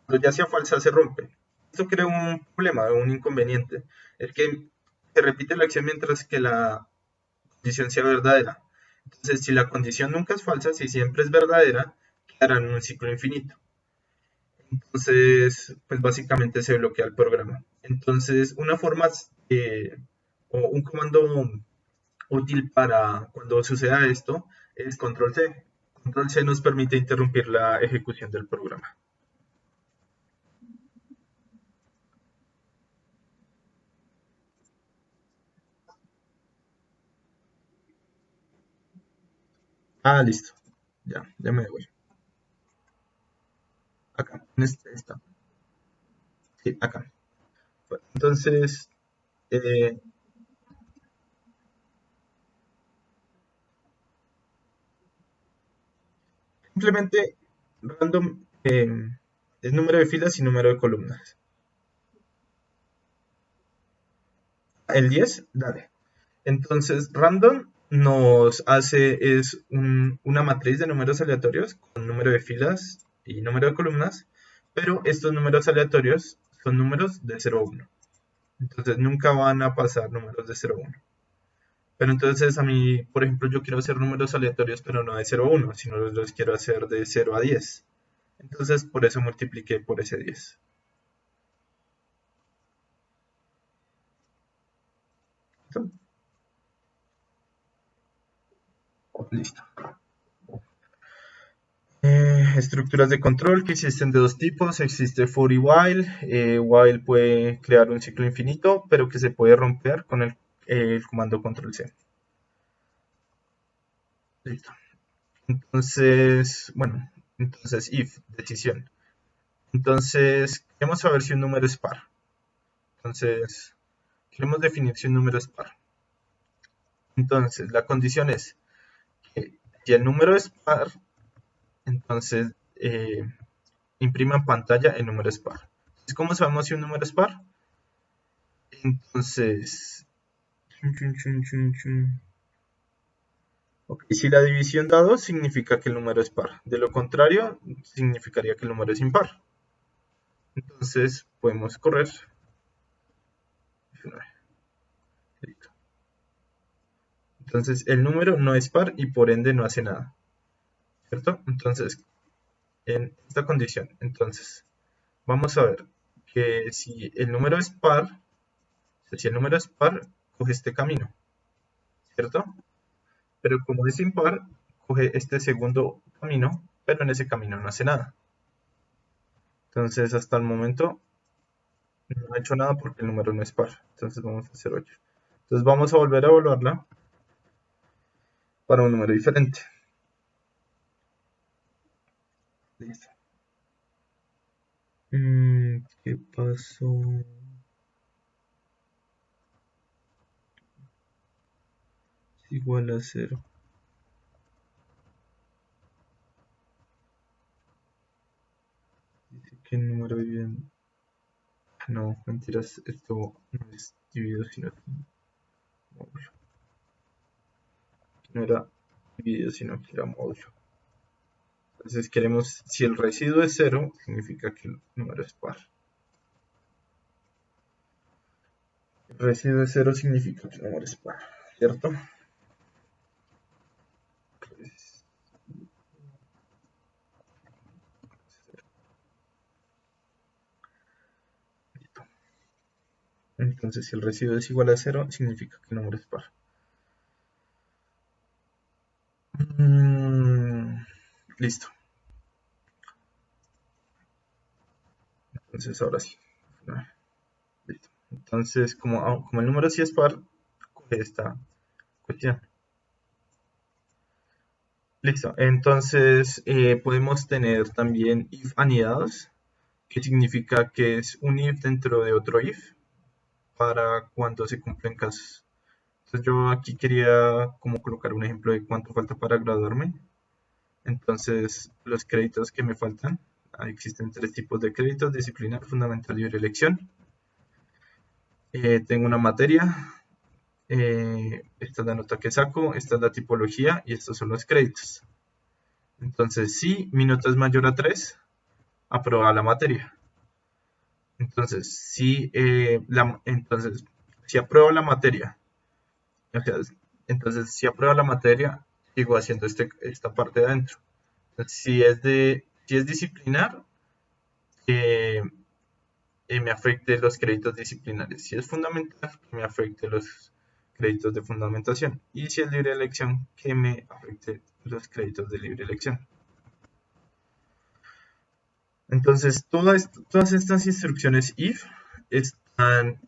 Cuando ya sea falsa, se rompe. Esto crea un problema, un inconveniente. Es que se repite la acción mientras que la condición sea verdadera. Entonces, si la condición nunca es falsa, si siempre es verdadera, quedará en un ciclo infinito. Entonces, pues básicamente se bloquea el programa. Entonces, una forma o un comando útil para cuando suceda esto es control C. Control C nos permite interrumpir la ejecución del programa. Ah, listo. Ya me voy. Acá, en este está. Sí, acá. Entonces, eh, simplemente random es número de filas y número de columnas. El 10, dale. Entonces, random nos hace es una matriz de números aleatorios con número de filas y número de columnas, pero estos números aleatorios son números de 0 a 1. Entonces, nunca van a pasar números de 0 a 1. Pero entonces a mí, por ejemplo, yo quiero hacer números aleatorios, pero no de 0 a 1, sino los quiero hacer de 0 a 10. Entonces, por eso multipliqué por ese 10. Listo. Estructuras de control que existen de dos tipos. Existe for y while. While puede crear un ciclo infinito, pero que se puede romper con el comando control C. Listo. Entonces, bueno, entonces if, decisión. Entonces, queremos saber si un número es par. Entonces, queremos definir si un número es par. Entonces, la condición es que si el número es par, entonces imprima en pantalla el número es par. Entonces, ¿cómo sabemos si un número es par? Entonces, okay, si la división da 2 significa que el número es par. De lo contrario, significaría que el número es impar. Entonces, podemos correr. Entonces, el número no es par y por ende no hace nada. ¿Cierto? Entonces, en esta condición, entonces, vamos a ver que si el número es par, o sea, si el número es par, coge este camino, ¿cierto? Pero como es impar, coge este segundo camino, pero en ese camino no hace nada. Entonces, hasta el momento no ha hecho nada porque el número no es par. Entonces, vamos a hacer 8. Entonces, vamos a volver a evaluarla para un número diferente. Listo. ¿Qué pasó? Es igual a 0. Dice que el número vive en... No, mentiras, esto no es dividido, sino que módulo. No era dividido, sino que era módulo. Entonces queremos, si el residuo es 0, significa que el número es par. El residuo es 0 significa que el número es par, ¿cierto? Pues, entonces, si el residuo es igual a 0, significa que el número es par. Listo. Entonces, ahora sí. Entonces, como el número sí es par, coge esta cuestión. Listo. Entonces, podemos tener también if anidados, que significa que es un if dentro de otro if para cuando se cumplen casos. Entonces, yo aquí quería como colocar un ejemplo de cuánto falta para graduarme. Entonces, los créditos que me faltan, existen tres tipos de créditos: disciplinar, fundamental, libre elección. Tengo una materia, esta es la nota que saco, esta es la tipología y estos son los créditos. Entonces, si mi nota es mayor a 3, aprobada la materia. Entonces, si apruebo la materia, o sea, entonces si apruebo la materia, sigo haciendo esta parte de adentro. Entonces, si es disciplinar, eh, me afecte los créditos disciplinares. Si es fundamental, que me afecte los créditos de fundamentación. Y si es libre elección, que me afecte los créditos de libre elección. Entonces, todas estas instrucciones if están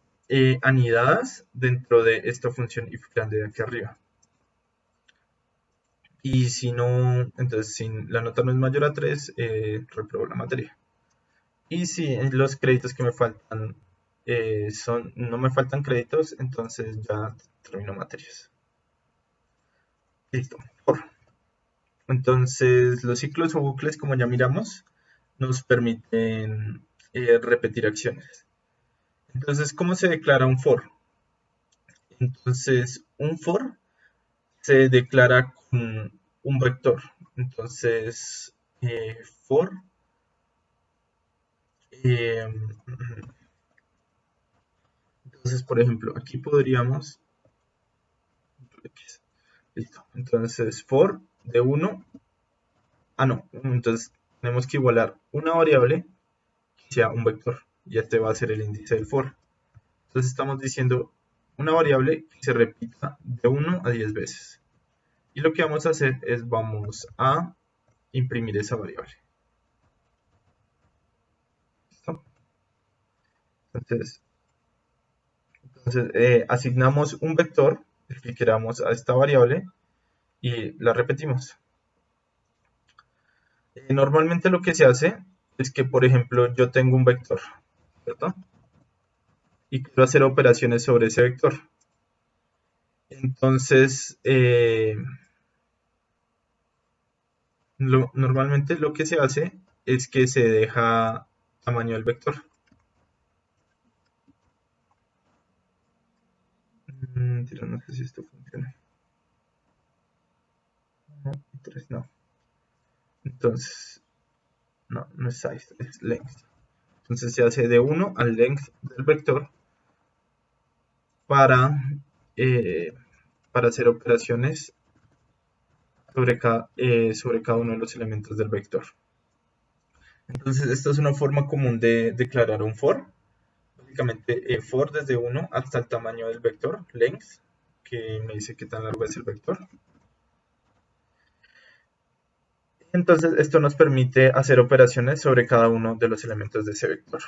anidadas dentro de esta función if grande de aquí arriba. Y si no, entonces si la nota no es mayor a 3, reprobo la materia. Y si los créditos que me faltan no me faltan créditos, entonces ya termino materias. Listo. Entonces, los ciclos o bucles, como ya miramos, nos permiten repetir acciones. Entonces, ¿cómo se declara un for? Entonces, un for se declara con un vector. Entonces, for, eh, entonces, por ejemplo, aquí podríamos, listo, entonces for de 1, no, entonces tenemos que igualar una variable que sea un vector, y este va a ser el índice del for. Entonces estamos diciendo una variable que se repita de 1 a 10 veces. Y lo que vamos a hacer es vamos a imprimir esa variable. ¿Listo? Entonces asignamos un vector que queramos a esta variable y la repetimos. Normalmente lo que se hace es que, por ejemplo, yo tengo un vector, ¿cierto? Y quiero hacer operaciones sobre ese vector. Entonces, normalmente lo que se hace es que se deja tamaño del vector. No sé si esto funciona. No, 3 no. Entonces, no es size, es length. Entonces se hace de 1 al length del vector para, eh, para hacer operaciones sobre cada uno de los elementos del vector. Entonces, esta es una forma común de declarar un for. Básicamente, for desde 1 hasta el tamaño del vector, length, que me dice qué tan largo es el vector. Entonces, esto nos permite hacer operaciones sobre cada uno de los elementos de ese vector.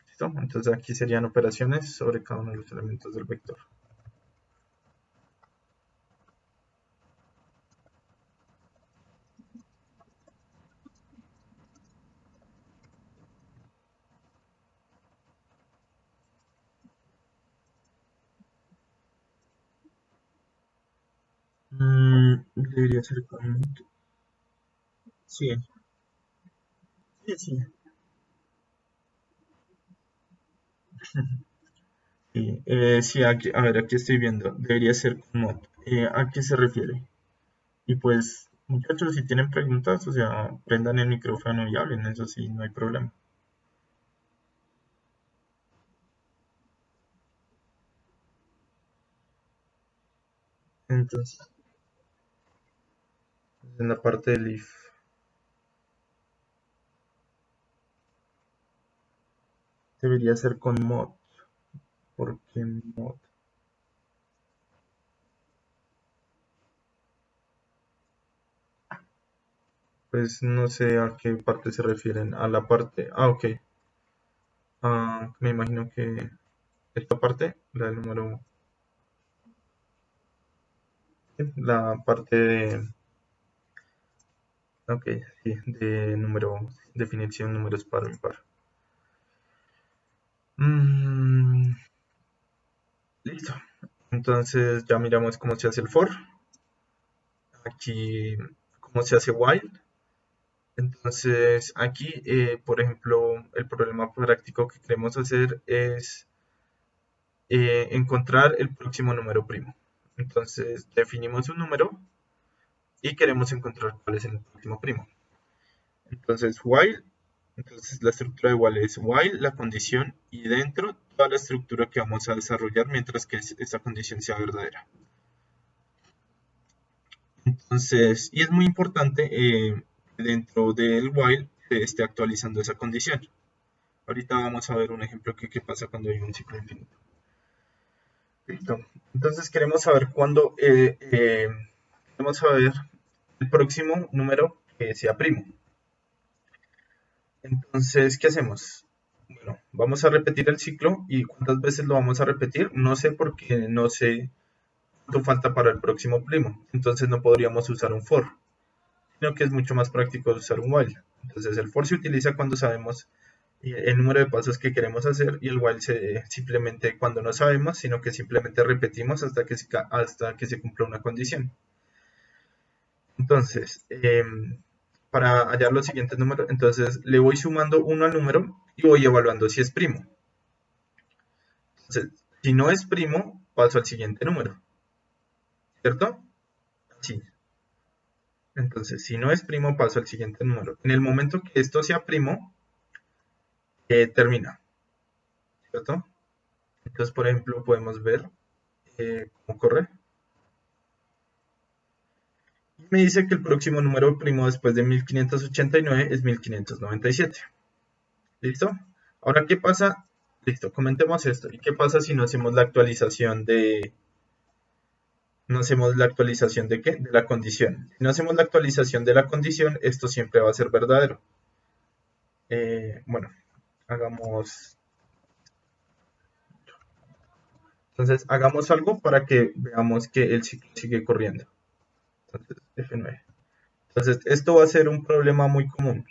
¿Listo? Entonces, aquí serían operaciones sobre cada uno de los elementos del vector. Debería ser con... Sí, sí, sí. Sí, sí, a ver, aquí estoy viendo. Debería ser con mod. ¿A qué se refiere? Y pues, muchachos, si tienen preguntas, o sea, prendan el micrófono y hablen, eso sí, no hay problema. Entonces, en la parte del if, debería ser con mod. ¿Por qué mod? Pues no sé a qué parte se refieren. A la parte. Ah, ok. me imagino que esta parte, la del número, la parte de, ok, sí, de número, definición números par o impar. Mm, listo. Entonces ya miramos cómo se hace el for. Aquí cómo se hace while. Entonces aquí, por ejemplo, el problema práctico que queremos hacer es encontrar el próximo número primo. Entonces definimos un número y queremos encontrar cuál es el próximo primo. Entonces while, entonces la estructura de while es while, la condición y dentro toda la estructura que vamos a desarrollar mientras que esa condición sea verdadera. Entonces, y es muy importante dentro del while que esté actualizando esa condición. Ahorita vamos a ver un ejemplo que qué pasa cuando hay un ciclo infinito. Listo. Entonces queremos saber cuándo, queremos saber el próximo número que sea primo. Entonces, ¿qué hacemos? Bueno, vamos a repetir el ciclo y ¿cuántas veces lo vamos a repetir? No sé porque no sé cuánto falta para el próximo primo. Entonces no podríamos usar un for, sino que es mucho más práctico usar un while. Entonces el for se utiliza cuando sabemos el número de pasos que queremos hacer y el while simplemente cuando no sabemos, sino que simplemente repetimos hasta que se cumpla una condición. Entonces, para hallar los siguientes números, entonces le voy sumando uno al número y voy evaluando si es primo. Entonces, si no es primo, paso al siguiente número, ¿cierto? Sí. Entonces, si no es primo, paso al siguiente número. En el momento que esto sea primo, termina, ¿cierto? Entonces, por ejemplo, podemos ver cómo corre. Y me dice que el próximo número primo después de 1589 es 1597. ¿Listo? Ahora, ¿qué pasa? Listo, comentemos esto. ¿Y qué pasa si no hacemos la actualización de... No hacemos la actualización de qué? De la condición. Si no hacemos la actualización de la condición, esto siempre va a ser verdadero. Bueno, hagamos... Entonces, hagamos algo para que veamos que el ciclo sigue corriendo. Entonces, F9. Entonces, esto va a ser un problema muy común.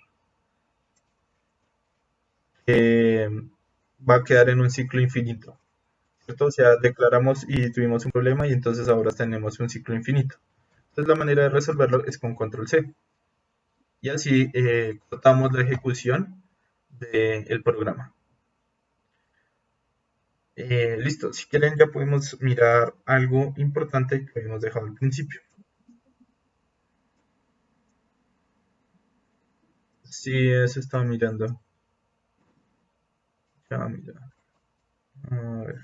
Va a quedar en un ciclo infinito, ¿cierto? O sea, declaramos y tuvimos un problema y entonces ahora tenemos un ciclo infinito. Entonces, la manera de resolverlo es con control C. Y así cortamos la ejecución del programa. Listo, si quieren ya podemos mirar algo importante que habíamos dejado al principio. Sí, eso estaba mirando. Ya, mira. A ver.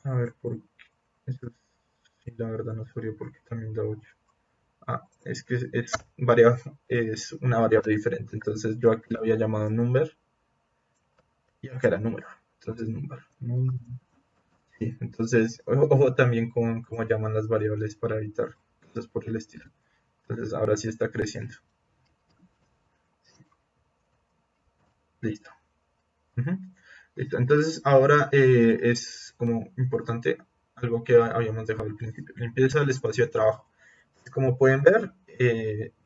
A ver, ¿por qué? Eso sí, la verdad no sabría por qué también da 8. Ah, es que es una variable diferente. Entonces yo aquí la había llamado number y acá era número. Entonces number. Sí, entonces, ojo también con cómo llaman las variables para evitar cosas por el estilo. Entonces ahora sí está creciendo. Listo. Ujú. Listo. Entonces ahora es como importante algo que habíamos dejado al principio. Limpieza del espacio de trabajo. Como pueden ver,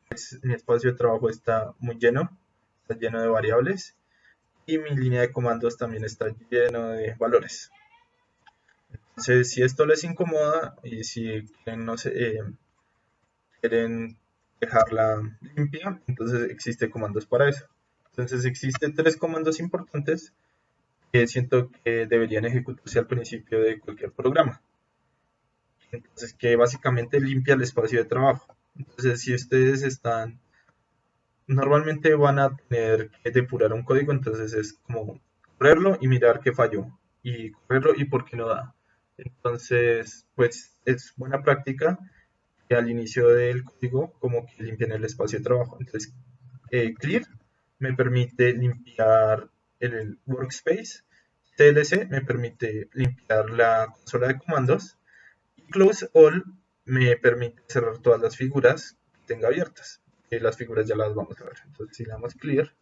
pues, mi espacio de trabajo está muy lleno, está lleno de variables y mi línea de comandos también está lleno de valores. Entonces, si esto les incomoda y si quieren, no sé, quieren dejarla limpia, entonces existe comandos para eso. Entonces existen tres comandos importantes que siento que deberían ejecutarse al principio de cualquier programa. Entonces, que básicamente limpia el espacio de trabajo. Entonces, si ustedes están, normalmente van a tener que depurar un código, entonces es como correrlo y mirar qué falló, y correrlo y por qué no da. Entonces, pues es buena práctica que al inicio del código como que limpien el espacio de trabajo. Entonces, clear me permite limpiar el workspace, TLC me permite limpiar la consola de comandos y close all me permite cerrar todas las figuras que tenga abiertas. las figuras ya las vamos a ver. Entonces si le damos clear,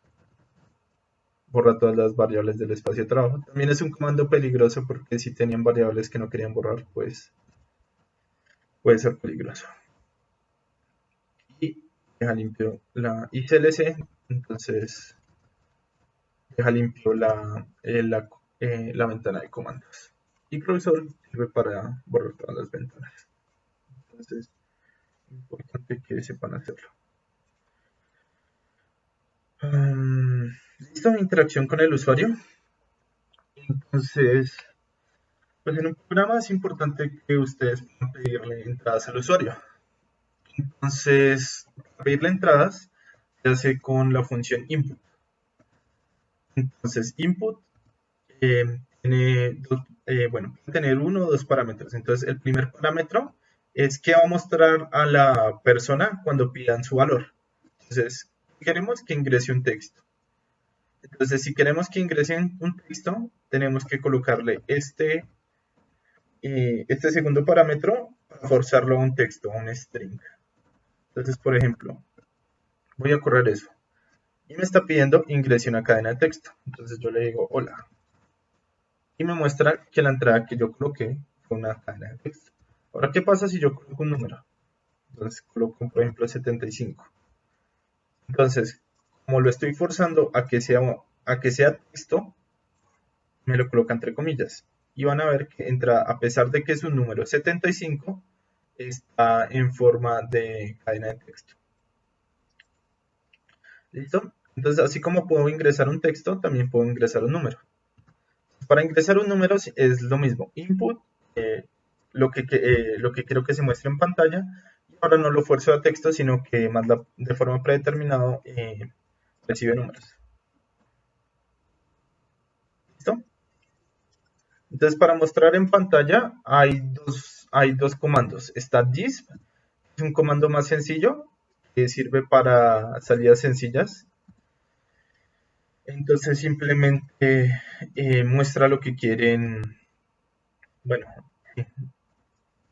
borra todas las variables del espacio de trabajo. También es un comando peligroso porque si tenían variables que no querían borrar, pues puede ser peligroso. Y deja limpio la ICLC, entonces deja limpio la ventana de comandos. Y Closure sirve para borrar todas las ventanas. Entonces, es importante que sepan hacerlo. ¿Listo? Interacción con el usuario. Entonces, pues en un programa es importante que ustedes puedan pedirle entradas al usuario. Entonces, pedirle entradas se hace con la función input. Entonces, input tiene puede tener uno o dos parámetros. Entonces, el primer parámetro es qué va a mostrar a la persona cuando pidan su valor. Entonces, queremos que ingrese un texto. Entonces, si queremos que ingresen un texto, tenemos que colocarle este segundo parámetro para forzarlo a un texto, a un string. Entonces, por ejemplo, voy a correr eso. Y me está pidiendo ingrese una cadena de texto. Entonces yo le digo hola. Y me muestra que la entrada que yo coloqué fue una cadena de texto. Ahora, ¿qué pasa si yo coloco un número? Entonces coloco, por ejemplo, 75. Entonces, como lo estoy forzando a que sea texto, me lo coloca entre comillas. Y van a ver que entra, a pesar de que es un número 75, está en forma de cadena de texto. ¿Listo? Entonces, así como puedo ingresar un texto, también puedo ingresar un número. Para ingresar un número es lo mismo. Input, lo que quiero que se muestre en pantalla. Y ahora no lo fuerzo a texto, sino que manda de forma predeterminada recibe números. ¿Listo? Entonces, para mostrar en pantalla hay dos comandos. Está disp, es un comando más sencillo, que sirve para salidas sencillas. Entonces, simplemente muestra lo que quieren, bueno,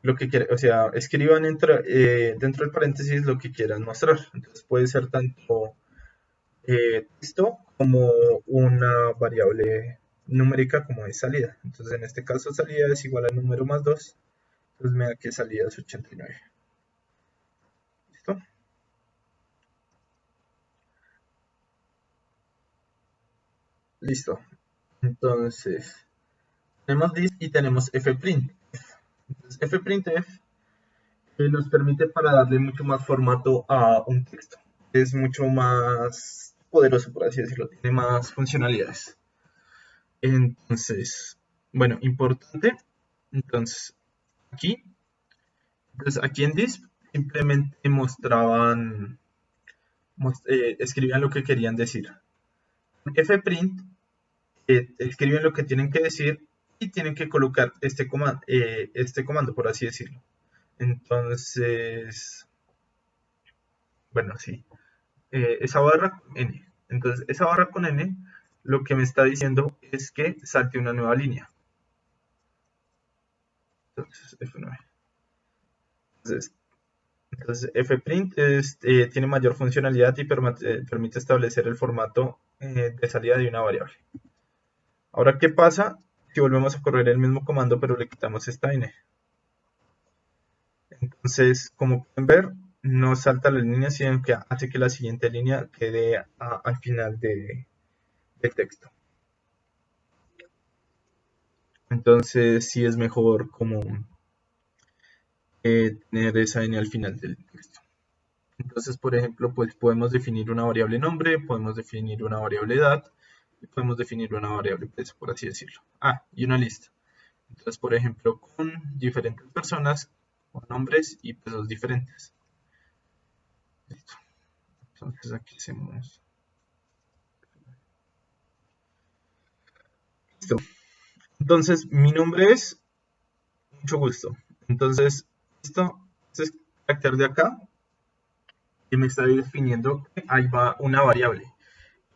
lo que quieren, o sea, escriban dentro del paréntesis lo que quieran mostrar. Entonces, puede ser tanto texto como una variable numérica como de salida. Entonces, en este caso, salida es igual al número más 2. Entonces me da que salida es 89. ¿Listo? Listo. Entonces, tenemos this y tenemos fprint. Entonces, fprintf nos permite para darle mucho más formato a un texto. Es mucho más poderoso, por así decirlo. Tiene más funcionalidades. Entonces, bueno, importante. Entonces, aquí, aquí en this simplemente escribían lo que querían decir. Fprint escriben lo que tienen que decir y tienen que colocar este comando, por así decirlo. Entonces, bueno, sí, esa barra con n. Entonces, esa barra con n lo que me está diciendo es que salte una nueva línea. Entonces, F9. Entonces fprint tiene mayor funcionalidad y permite establecer el formato de salida de una variable. Ahora, ¿qué pasa si volvemos a correr el mismo comando pero le quitamos esta n? Entonces, como pueden ver, no salta la línea, sino que hace que la siguiente línea quede al final del texto. Entonces, sí es mejor como tener esa n al final del texto. Entonces, por ejemplo, pues podemos definir una variable nombre, podemos definir una variable edad, y podemos definir una variable peso, por así decirlo. Ah, y una lista. Entonces, por ejemplo, con diferentes personas, con nombres y pesos diferentes. Listo. Entonces aquí hacemos... Listo. Entonces, mi nombre es mucho gusto. Entonces, esto es el carácter de acá y me está definiendo que ahí va una variable.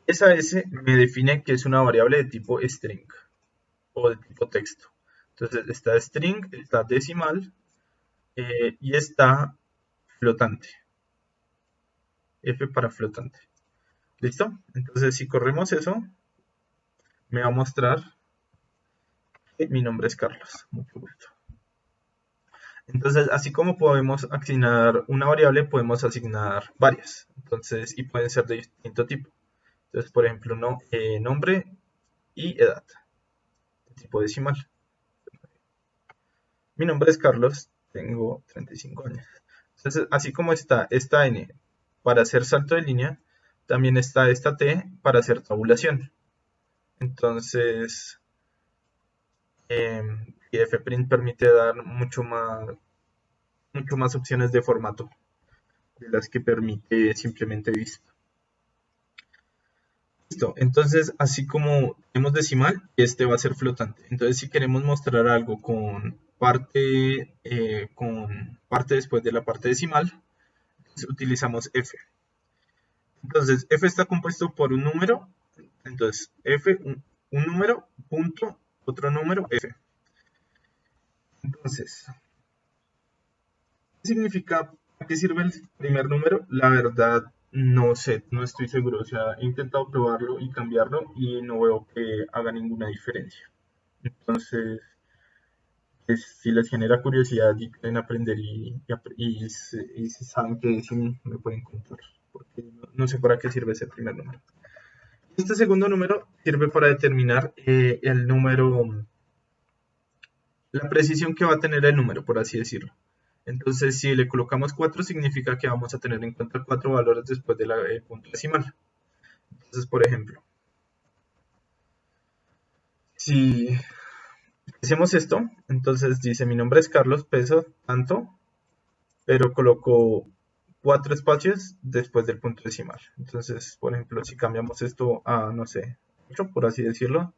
Esa S me define que es una variable de tipo string o de tipo texto. Entonces, está string, está decimal y está flotante. F para flotante. ¿Listo? Entonces si corremos eso, me va a mostrar que mi nombre es Carlos. Mucho gusto. Entonces, así como podemos asignar una variable, podemos asignar varias. Entonces, y pueden ser de distinto tipo. Entonces, por ejemplo, nombre y edad, de tipo decimal. Mi nombre es Carlos, tengo 35 años. Entonces, así como está esta N para hacer salto de línea, también está esta T para hacer tabulación. Entonces, fprint permite dar mucho más opciones de formato de las que permite simplemente visto. Listo, entonces así como tenemos decimal, este va a ser flotante. Entonces si queremos mostrar algo con parte después de la parte decimal, utilizamos f. Entonces f está compuesto por un número, entonces f, un número, punto, otro número, f. Entonces, ¿qué significa? ¿Para qué sirve el primer número? La verdad, no sé, no estoy seguro. O sea, he intentado probarlo y cambiarlo y no veo que haga ninguna diferencia. Entonces, pues, si les genera curiosidad y quieren aprender y saben que sí me pueden contar, porque no sé para qué sirve ese primer número. Este segundo número sirve para determinar el número, la precisión que va a tener el número, por así decirlo. Entonces, si le colocamos 4, significa que vamos a tener en cuenta 4 valores después del punto decimal. Entonces, por ejemplo, si hacemos esto, entonces dice mi nombre es Carlos, peso tanto, pero coloco 4 espacios después del punto decimal. Entonces, por ejemplo, si cambiamos esto a, no sé, 8, por así decirlo,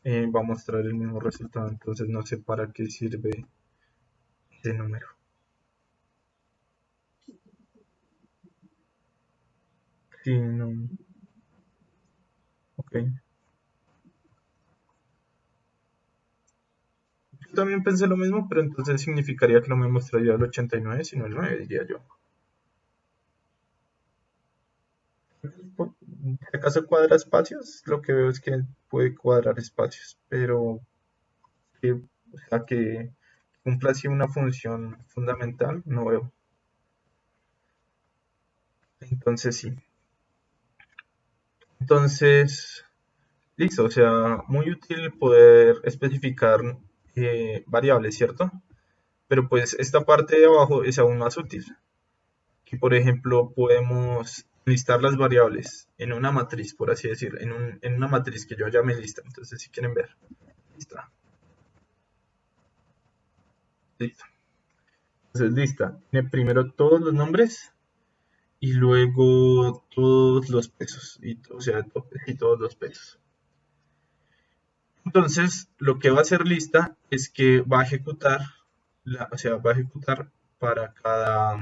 va a mostrar el mismo resultado. Entonces, no sé para qué sirve ese número. Sí, no. Ok. Yo también pensé lo mismo, pero entonces significaría que no me mostraría el 89, sino el 9, diría yo. Si acaso cuadra espacios, lo que veo es que puede cuadrar espacios, pero o sea, que cumpla así una función fundamental, no veo. Entonces sí. Entonces, listo, o sea, muy útil poder especificar variables, ¿cierto? Pero pues esta parte de abajo es aún más útil. Que por ejemplo podemos listar las variables en una matriz, por así decirlo, en una matriz que yo llame lista. Entonces, si quieren ver, lista, listo. Entonces, lista, tiene primero todos los nombres y luego todos los pesos, o sea, y todos los pesos. Entonces, lo que va a hacer lista es que va a ejecutar, o sea, va a ejecutar para cada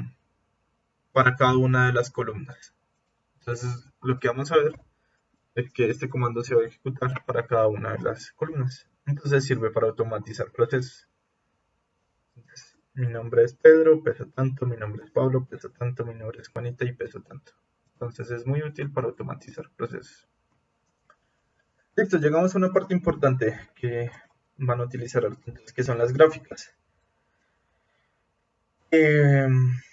una de las columnas. Entonces, lo que vamos a ver es que este comando se va a ejecutar para cada una de las columnas. Entonces sirve para automatizar procesos. Entonces, mi nombre es Pedro, pesa tanto, mi nombre es Pablo, pesa tanto, mi nombre es Juanita y peso tanto. Entonces es muy útil para automatizar procesos. Listo, llegamos a una parte importante que van a utilizar entonces, que son las gráficas. Eh,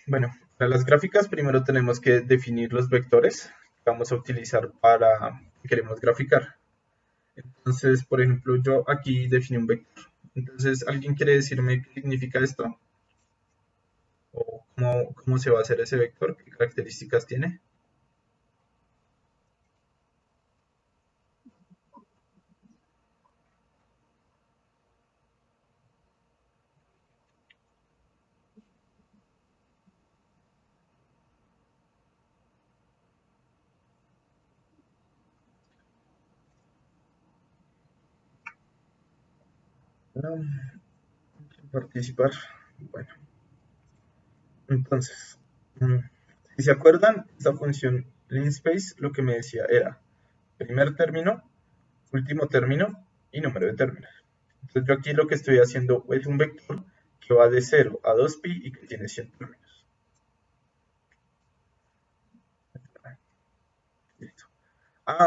bueno, para las gráficas primero tenemos que definir los vectores que vamos a utilizar para que queremos graficar. Entonces, por ejemplo, yo aquí definí un vector. Entonces, ¿alguien quiere decirme qué significa esto? ¿O cómo se va a hacer ese vector? ¿Qué características tiene? No, participar. Bueno, entonces, si se acuerdan, esta función linspace lo que me decía era primer término, último término y número de términos. Entonces, yo aquí lo que estoy haciendo es un vector que va de 0 a 2pi y que tiene 100 términos.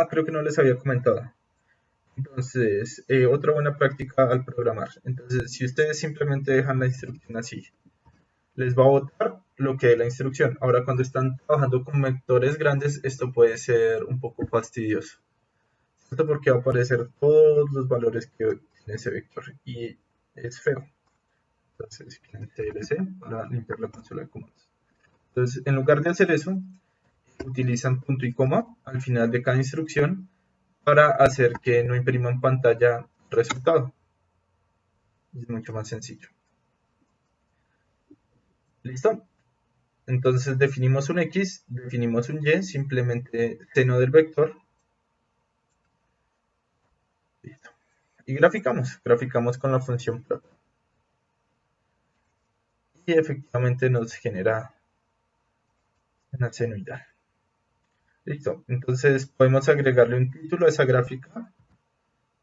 Creo que no les había comentado. Entonces, otra buena práctica al programar. Entonces, si ustedes simplemente dejan la instrucción así, les va a botar lo que es la instrucción. Ahora, cuando están trabajando con vectores grandes, esto puede ser un poco fastidioso, ¿cierto? Porque va a aparecer todos los valores que tiene ese vector y es feo. Entonces, en TLC para limpiar la consola de comandos. Entonces, en lugar de hacer eso, utilizan punto y coma al final de cada instrucción para hacer que no imprima en pantalla el resultado. Es mucho más sencillo. ¿Listo? Entonces definimos un X, definimos un Y, simplemente seno del vector. Listo. Y graficamos con la función plot. Y efectivamente nos genera una senoidal. Listo. Entonces podemos agregarle un título a esa gráfica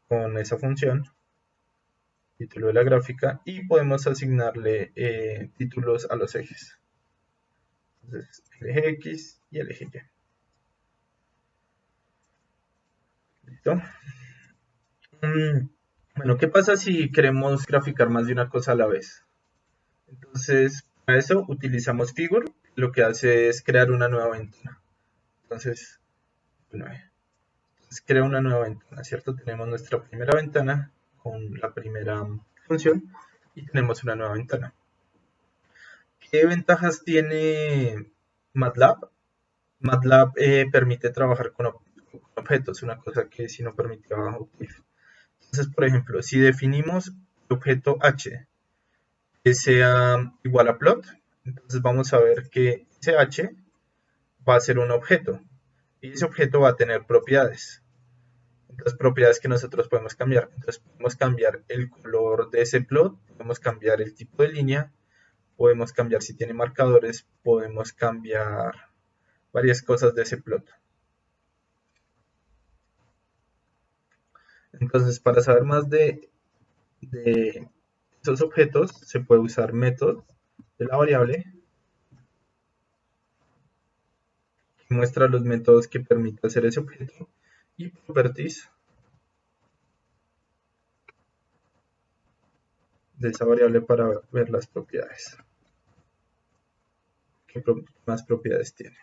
con esa función, título de la gráfica, y podemos asignarle títulos a los ejes. Entonces, el eje X y el eje Y. ¿Listo? Bueno, ¿qué pasa si queremos graficar más de una cosa a la vez? Entonces, para eso utilizamos Figure, lo que hace es crear una nueva ventana. Entonces, crea una nueva ventana, ¿cierto? Tenemos nuestra primera ventana con la primera función y tenemos una nueva ventana. ¿Qué ventajas tiene MATLAB? MATLAB permite trabajar con objetos, una cosa que si no permitía Octave. Entonces, por ejemplo, si definimos el objeto h que sea igual a plot, entonces vamos a ver que ese h va a ser un objeto y ese objeto va a tener propiedades. Entonces, propiedades que nosotros podemos cambiar. Entonces, podemos cambiar el color de ese plot, podemos cambiar el tipo de línea, podemos cambiar si tiene marcadores, podemos cambiar varias cosas de ese plot. Entonces, para saber más de esos objetos, se puede usar método de la variable que muestra los métodos que permite hacer ese objeto y properties de esa variable para ver las propiedades. ¿Qué más propiedades tiene?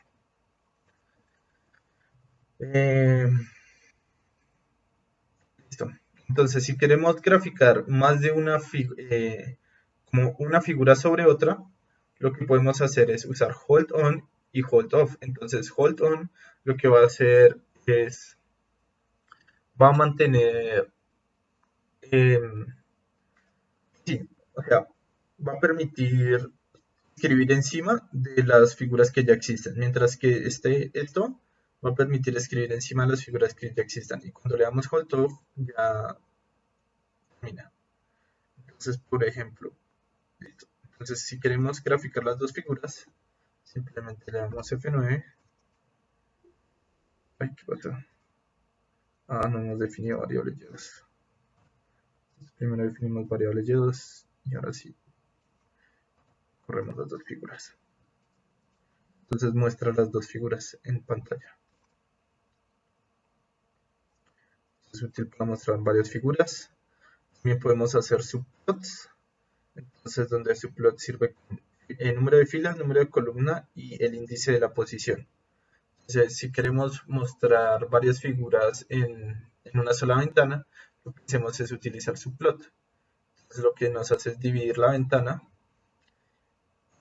Eh, Listo. Entonces, si queremos graficar más de como una figura sobre otra, lo que podemos hacer es usar hold on y hold off. Entonces, hold on lo que va a hacer es, va a mantener, eh, sí, o sea, va a permitir escribir encima de las figuras que ya existen, mientras que esto va a permitir escribir encima de las figuras que ya existan. Y cuando le damos hold off, ya termina. Entonces, por ejemplo, listo. Entonces, si queremos graficar las dos figuras, simplemente le damos F9. Ay, ¿qué pasó? No hemos definido variable y2. Primero definimos variable y2 y ahora sí corremos las dos figuras. Entonces muestra las dos figuras en pantalla. Es útil para mostrar varias figuras. También podemos hacer subplots. Entonces donde subplot sirve con el número de filas, número de columna y el índice de la posición. Entonces, si queremos mostrar varias figuras en una sola ventana, lo que hacemos es utilizar subplot. Entonces, lo que nos hace es dividir la ventana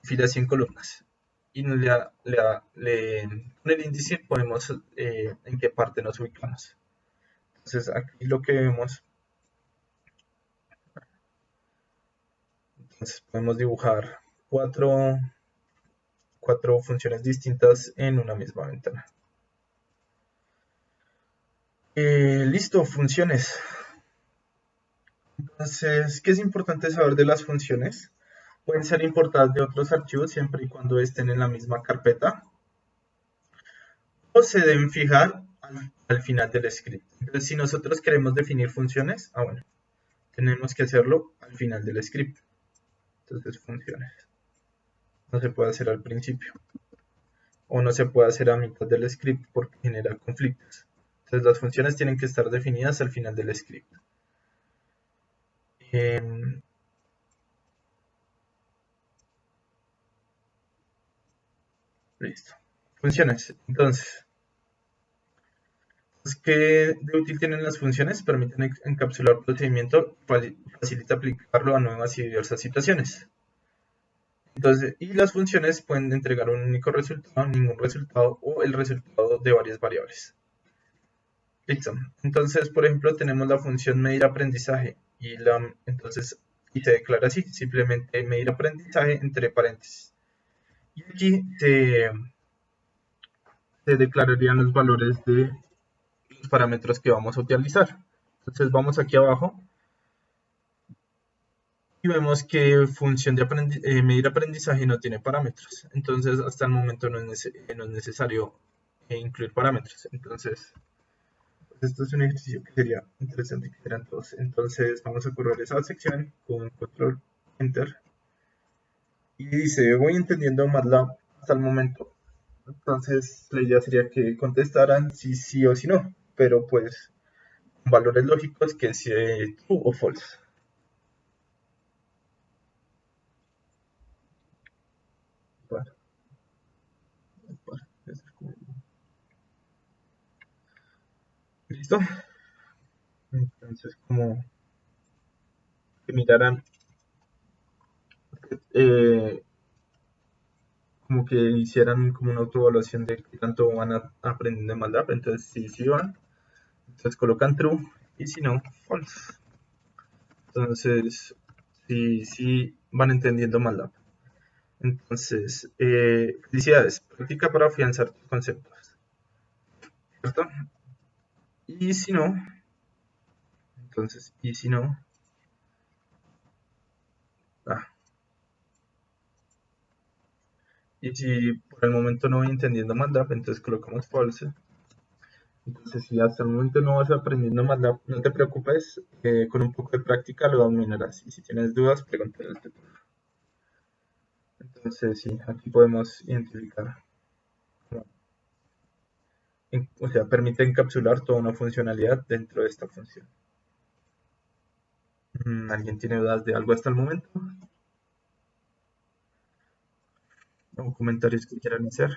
en filas y en columnas. Y con el índice podemos en qué parte nos ubicamos. Entonces, aquí lo que vemos, entonces podemos dibujar cuatro funciones distintas en una misma ventana. Listo, funciones. Entonces, ¿qué es importante saber de las funciones? Pueden ser importadas de otros archivos siempre y cuando estén en la misma carpeta o se deben fijar al final del script. Entonces, si nosotros queremos definir funciones, bueno, tenemos que hacerlo al final del script. Entonces, funciones. No se puede hacer al principio o no se puede hacer a mitad del script porque genera conflictos. Entonces las funciones tienen que estar definidas al final del script. Em, Listo. Funciones. Entonces, ¿qué de útil tienen las funciones? Permiten encapsular procedimiento, facilita aplicarlo a nuevas y diversas situaciones. Entonces, y las funciones pueden entregar un único resultado, ningún resultado o el resultado de varias variables. Listo. Entonces, por ejemplo, tenemos la función medir aprendizaje y se declara así, simplemente medir aprendizaje entre paréntesis. Y aquí se declararían los valores de los parámetros que vamos a utilizar. Entonces vamos aquí abajo y vemos que función de medir aprendizaje no tiene parámetros. Entonces hasta el momento no es necesario incluir parámetros. Entonces pues esto es un ejercicio que sería interesante que hicieran todos. Entonces vamos a correr esa sección con control enter y dice voy entendiendo MATLAB hasta el momento. Entonces la idea sería que contestaran si sí o si no, pero pues valores lógicos que es true o false. Para, para, ¿Listo? Entonces, como que miraran, eh, como que hicieran como una autoevaluación de qué tanto van aprendiendo de MATLAB. Entonces, si sí van, entonces colocan true y si no, false. Entonces, si sí van entendiendo MATLAB. Entonces, felicidades, práctica para afianzar tus conceptos, ¿cierto? Y si no, entonces, y si no, ah, y si por el momento no voy entendiendo MATLAB, entonces colocamos false. Entonces, si hasta el momento no vas aprendiendo MATLAB, no te preocupes, con un poco de práctica lo dominarás. Y si tienes dudas, pregúntale al tutor. Entonces, sí, aquí podemos identificar, o sea, permite encapsular toda una funcionalidad dentro de esta función. ¿Alguien tiene dudas de algo hasta el momento? ¿O comentarios que quieran hacer?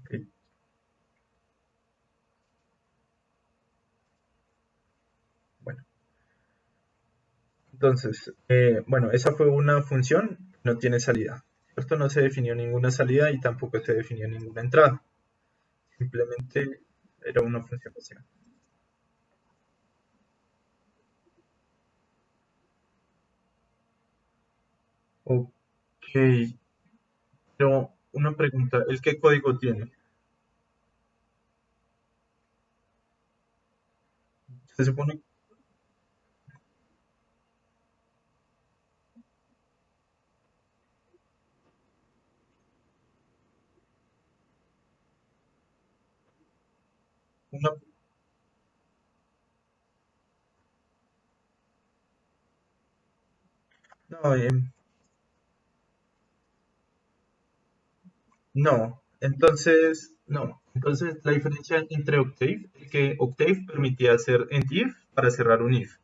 Ok, bueno. Entonces, bueno, esa fue una función, no tiene salida. Esto no se definió ninguna salida y tampoco se definió ninguna entrada. Simplemente era una función vacía. Ok, pero una pregunta, ¿el qué código tiene? Se supone una, no, entonces la diferencia entre Octave es que Octave permitía hacer end if para cerrar un if,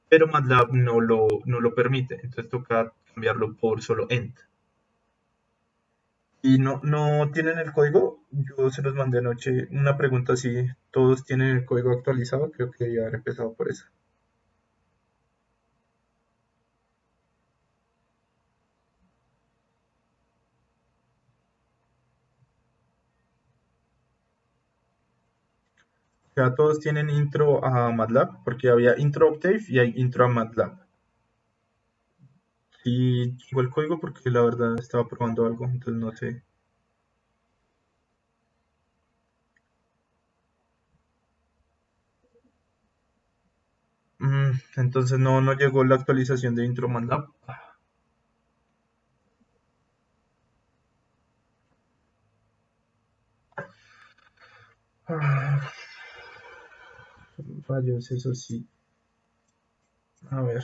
pero MATLAB no lo permite, entonces toca cambiarlo por solo end. Y no tienen el código, yo se los mandé anoche una pregunta si todos tienen el código actualizado, creo que debería haber empezado por eso. O sea, todos tienen intro a MATLAB, porque había intro Octave y hay intro a MATLAB. Y tengo el código porque la verdad estaba probando algo, entonces no sé. Entonces no llegó la actualización de intro MATLAB. Ah, rayos, eso sí. A ver.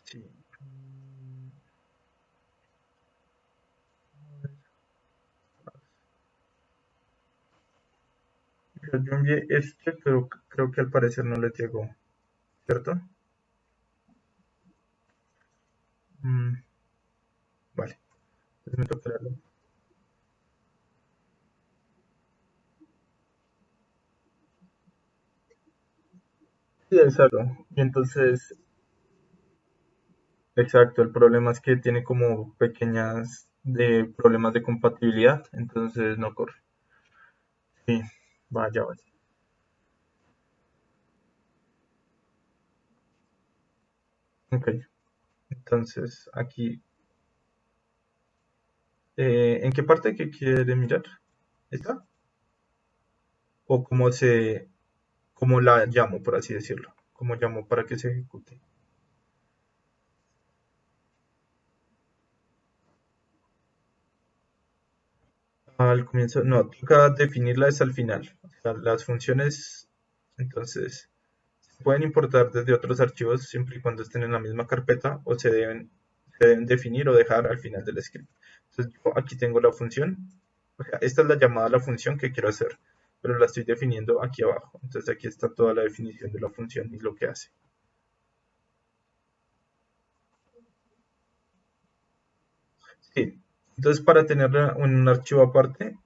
Sí. Yo envié este, pero creo que al parecer no les llegó, ¿cierto? Mm, vale, entonces me toca leerlo. Sí, exacto. Y entonces, exacto, el problema es que tiene como pequeñas problemas de compatibilidad, entonces no corre. Sí, vaya, vaya. Ok, entonces aquí, ¿en qué parte que quiere mirar? ¿Está? ¿O cómo la llamo, por así decirlo? ¿Cómo llamo para que se ejecute? Al comienzo, no, toca definirlas al final. O sea, las funciones, entonces, se pueden importar desde otros archivos siempre y cuando estén en la misma carpeta o se deben definir o dejar al final del script. Entonces, yo aquí tengo la función. O sea, esta es la llamada a la función que quiero hacer, pero la estoy definiendo aquí abajo. Entonces, aquí está toda la definición de la función y lo que hace. Sí. Entonces, para tenerla en un archivo aparte,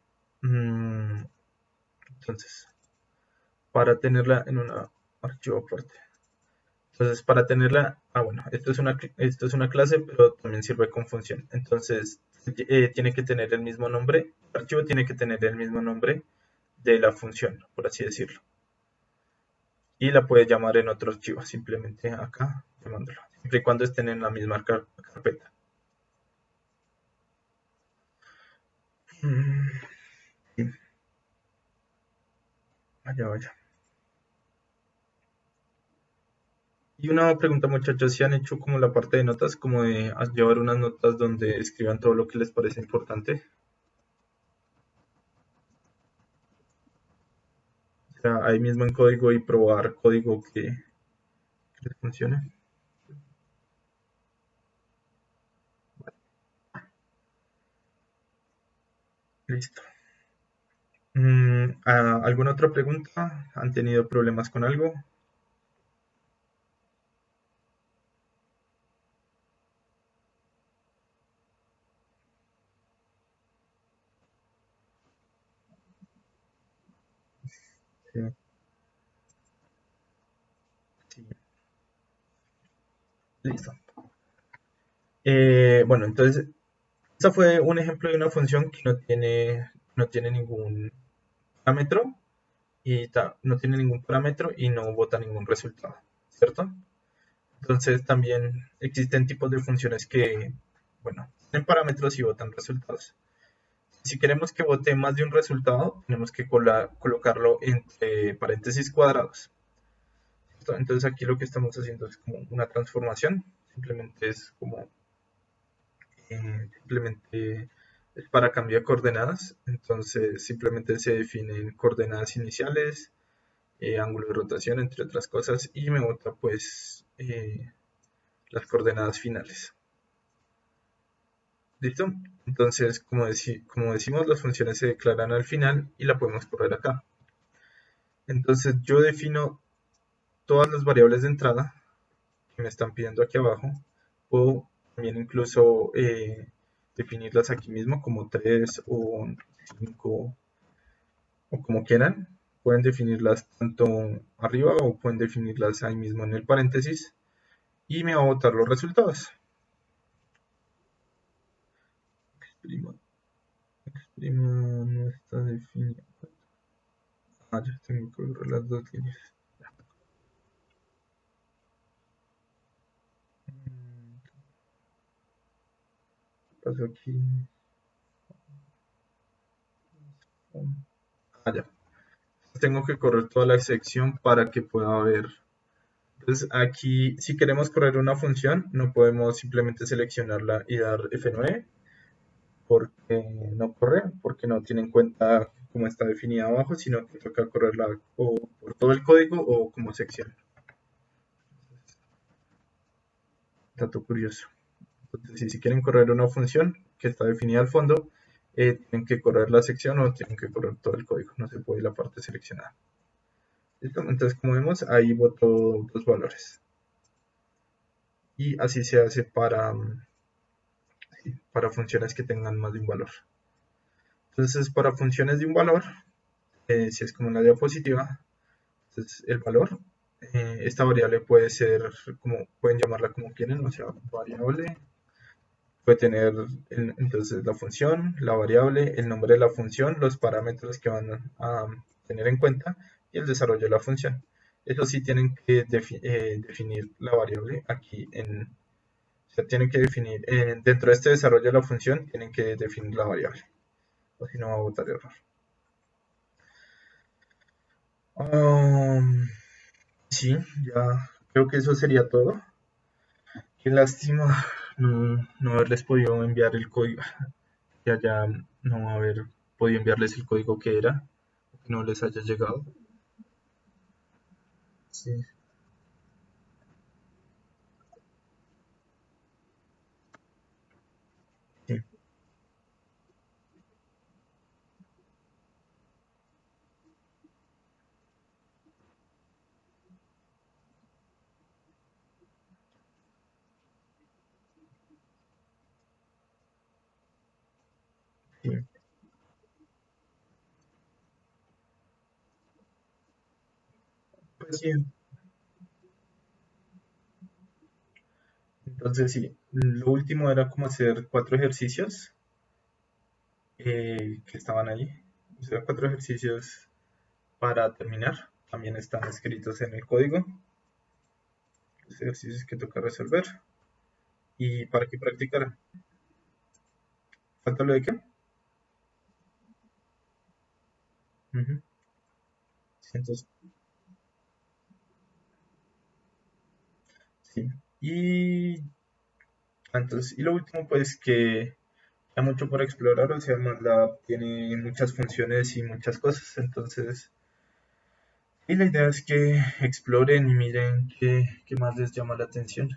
mm, entonces, para tenerla en un archivo aparte. Entonces, para tenerla, bueno, esto es una clase, pero también sirve con función. Entonces, tiene que tener el mismo nombre, el archivo tiene que tener el mismo nombre de la función, por así decirlo. Y la puedes llamar en otro archivo, simplemente acá, llamándolo, siempre y cuando estén en la misma carpeta. Mm, sí, vaya, vaya. Y una pregunta, muchachos, si han hecho como la parte de notas, como de llevar unas notas donde escriban todo lo que les parece importante. O sea, ahí mismo en código y probar código que les funcione. Listo. ¿Alguna otra pregunta? ¿Han tenido problemas con algo? Sí, sí. Listo. Bueno, entonces, eso fue un ejemplo de una función que no tiene ningún parámetro no tiene ningún parámetro y no bota ningún resultado, ¿cierto? Entonces, también existen tipos de funciones que, bueno, tienen parámetros y botan resultados. Si queremos que bote más de un resultado, tenemos que colocarlo entre paréntesis cuadrados. Entonces aquí lo que estamos haciendo es como una transformación, simplemente es como, simplemente es para cambio de coordenadas, entonces simplemente se definen coordenadas iniciales, ángulo de rotación, entre otras cosas, y me bota pues las coordenadas finales. ¿Listo? Entonces, como decimos, las funciones se declaran al final y la podemos correr acá. Entonces yo defino todas las variables de entrada que me están pidiendo aquí abajo. Puedo también incluso definirlas aquí mismo como 3 o 5 o como quieran. Pueden definirlas tanto arriba o pueden definirlas ahí mismo en el paréntesis y me va a botar los resultados. Prima, prima no está definida. Ah, ya tengo que borrar las dos líneas. ¿Qué pasó aquí? Ah, ya. Tengo que correr toda la sección para que pueda ver. Entonces aquí, si queremos correr una función, no podemos simplemente seleccionarla y dar F9 porque no corre, porque no tiene en cuenta cómo está definida abajo, sino que toca correrla o por todo el código o como sección. dato curioso. Entonces, si quieren correr una función que está definida al fondo, tienen que correr la sección o tienen que correr todo el código, no se puede ir la parte seleccionada. ¿Listo? Entonces, como vemos, ahí boto dos valores. Y así se hace para funciones que tengan más de un valor. Entonces, para funciones de un valor, si es como en la diapositiva, entonces el valor, esta variable puede ser, pueden llamarla como quieren, o sea, variable, puede tener entonces la función, la variable, el nombre de la función, los parámetros que van a tener en cuenta y el desarrollo de la función. Eso sí tienen que definir la variable aquí o sea, tienen que definir, dentro de este desarrollo de la función, tienen que definir la variable, o si no va a botar error. Um, sí, ya creo que eso sería todo. Qué lástima no haberles podido enviar el código, ya no haber podido enviarles el código que era, que no les haya llegado. Sí, sí, sí. Pues sí, entonces sí, lo último era como hacer 4 ejercicios que estaban allí. O sea, 4 ejercicios para terminar. También están escritos en el código. Los ejercicios que toca resolver. Y para que practicaran. ¿Falta lo de qué? Ujú. Sí, entonces, sí. Y y lo último, pues que hay mucho por explorar, o sea, MATLAB tiene muchas funciones y muchas cosas, entonces, y la idea es que exploren y miren qué más les llama la atención.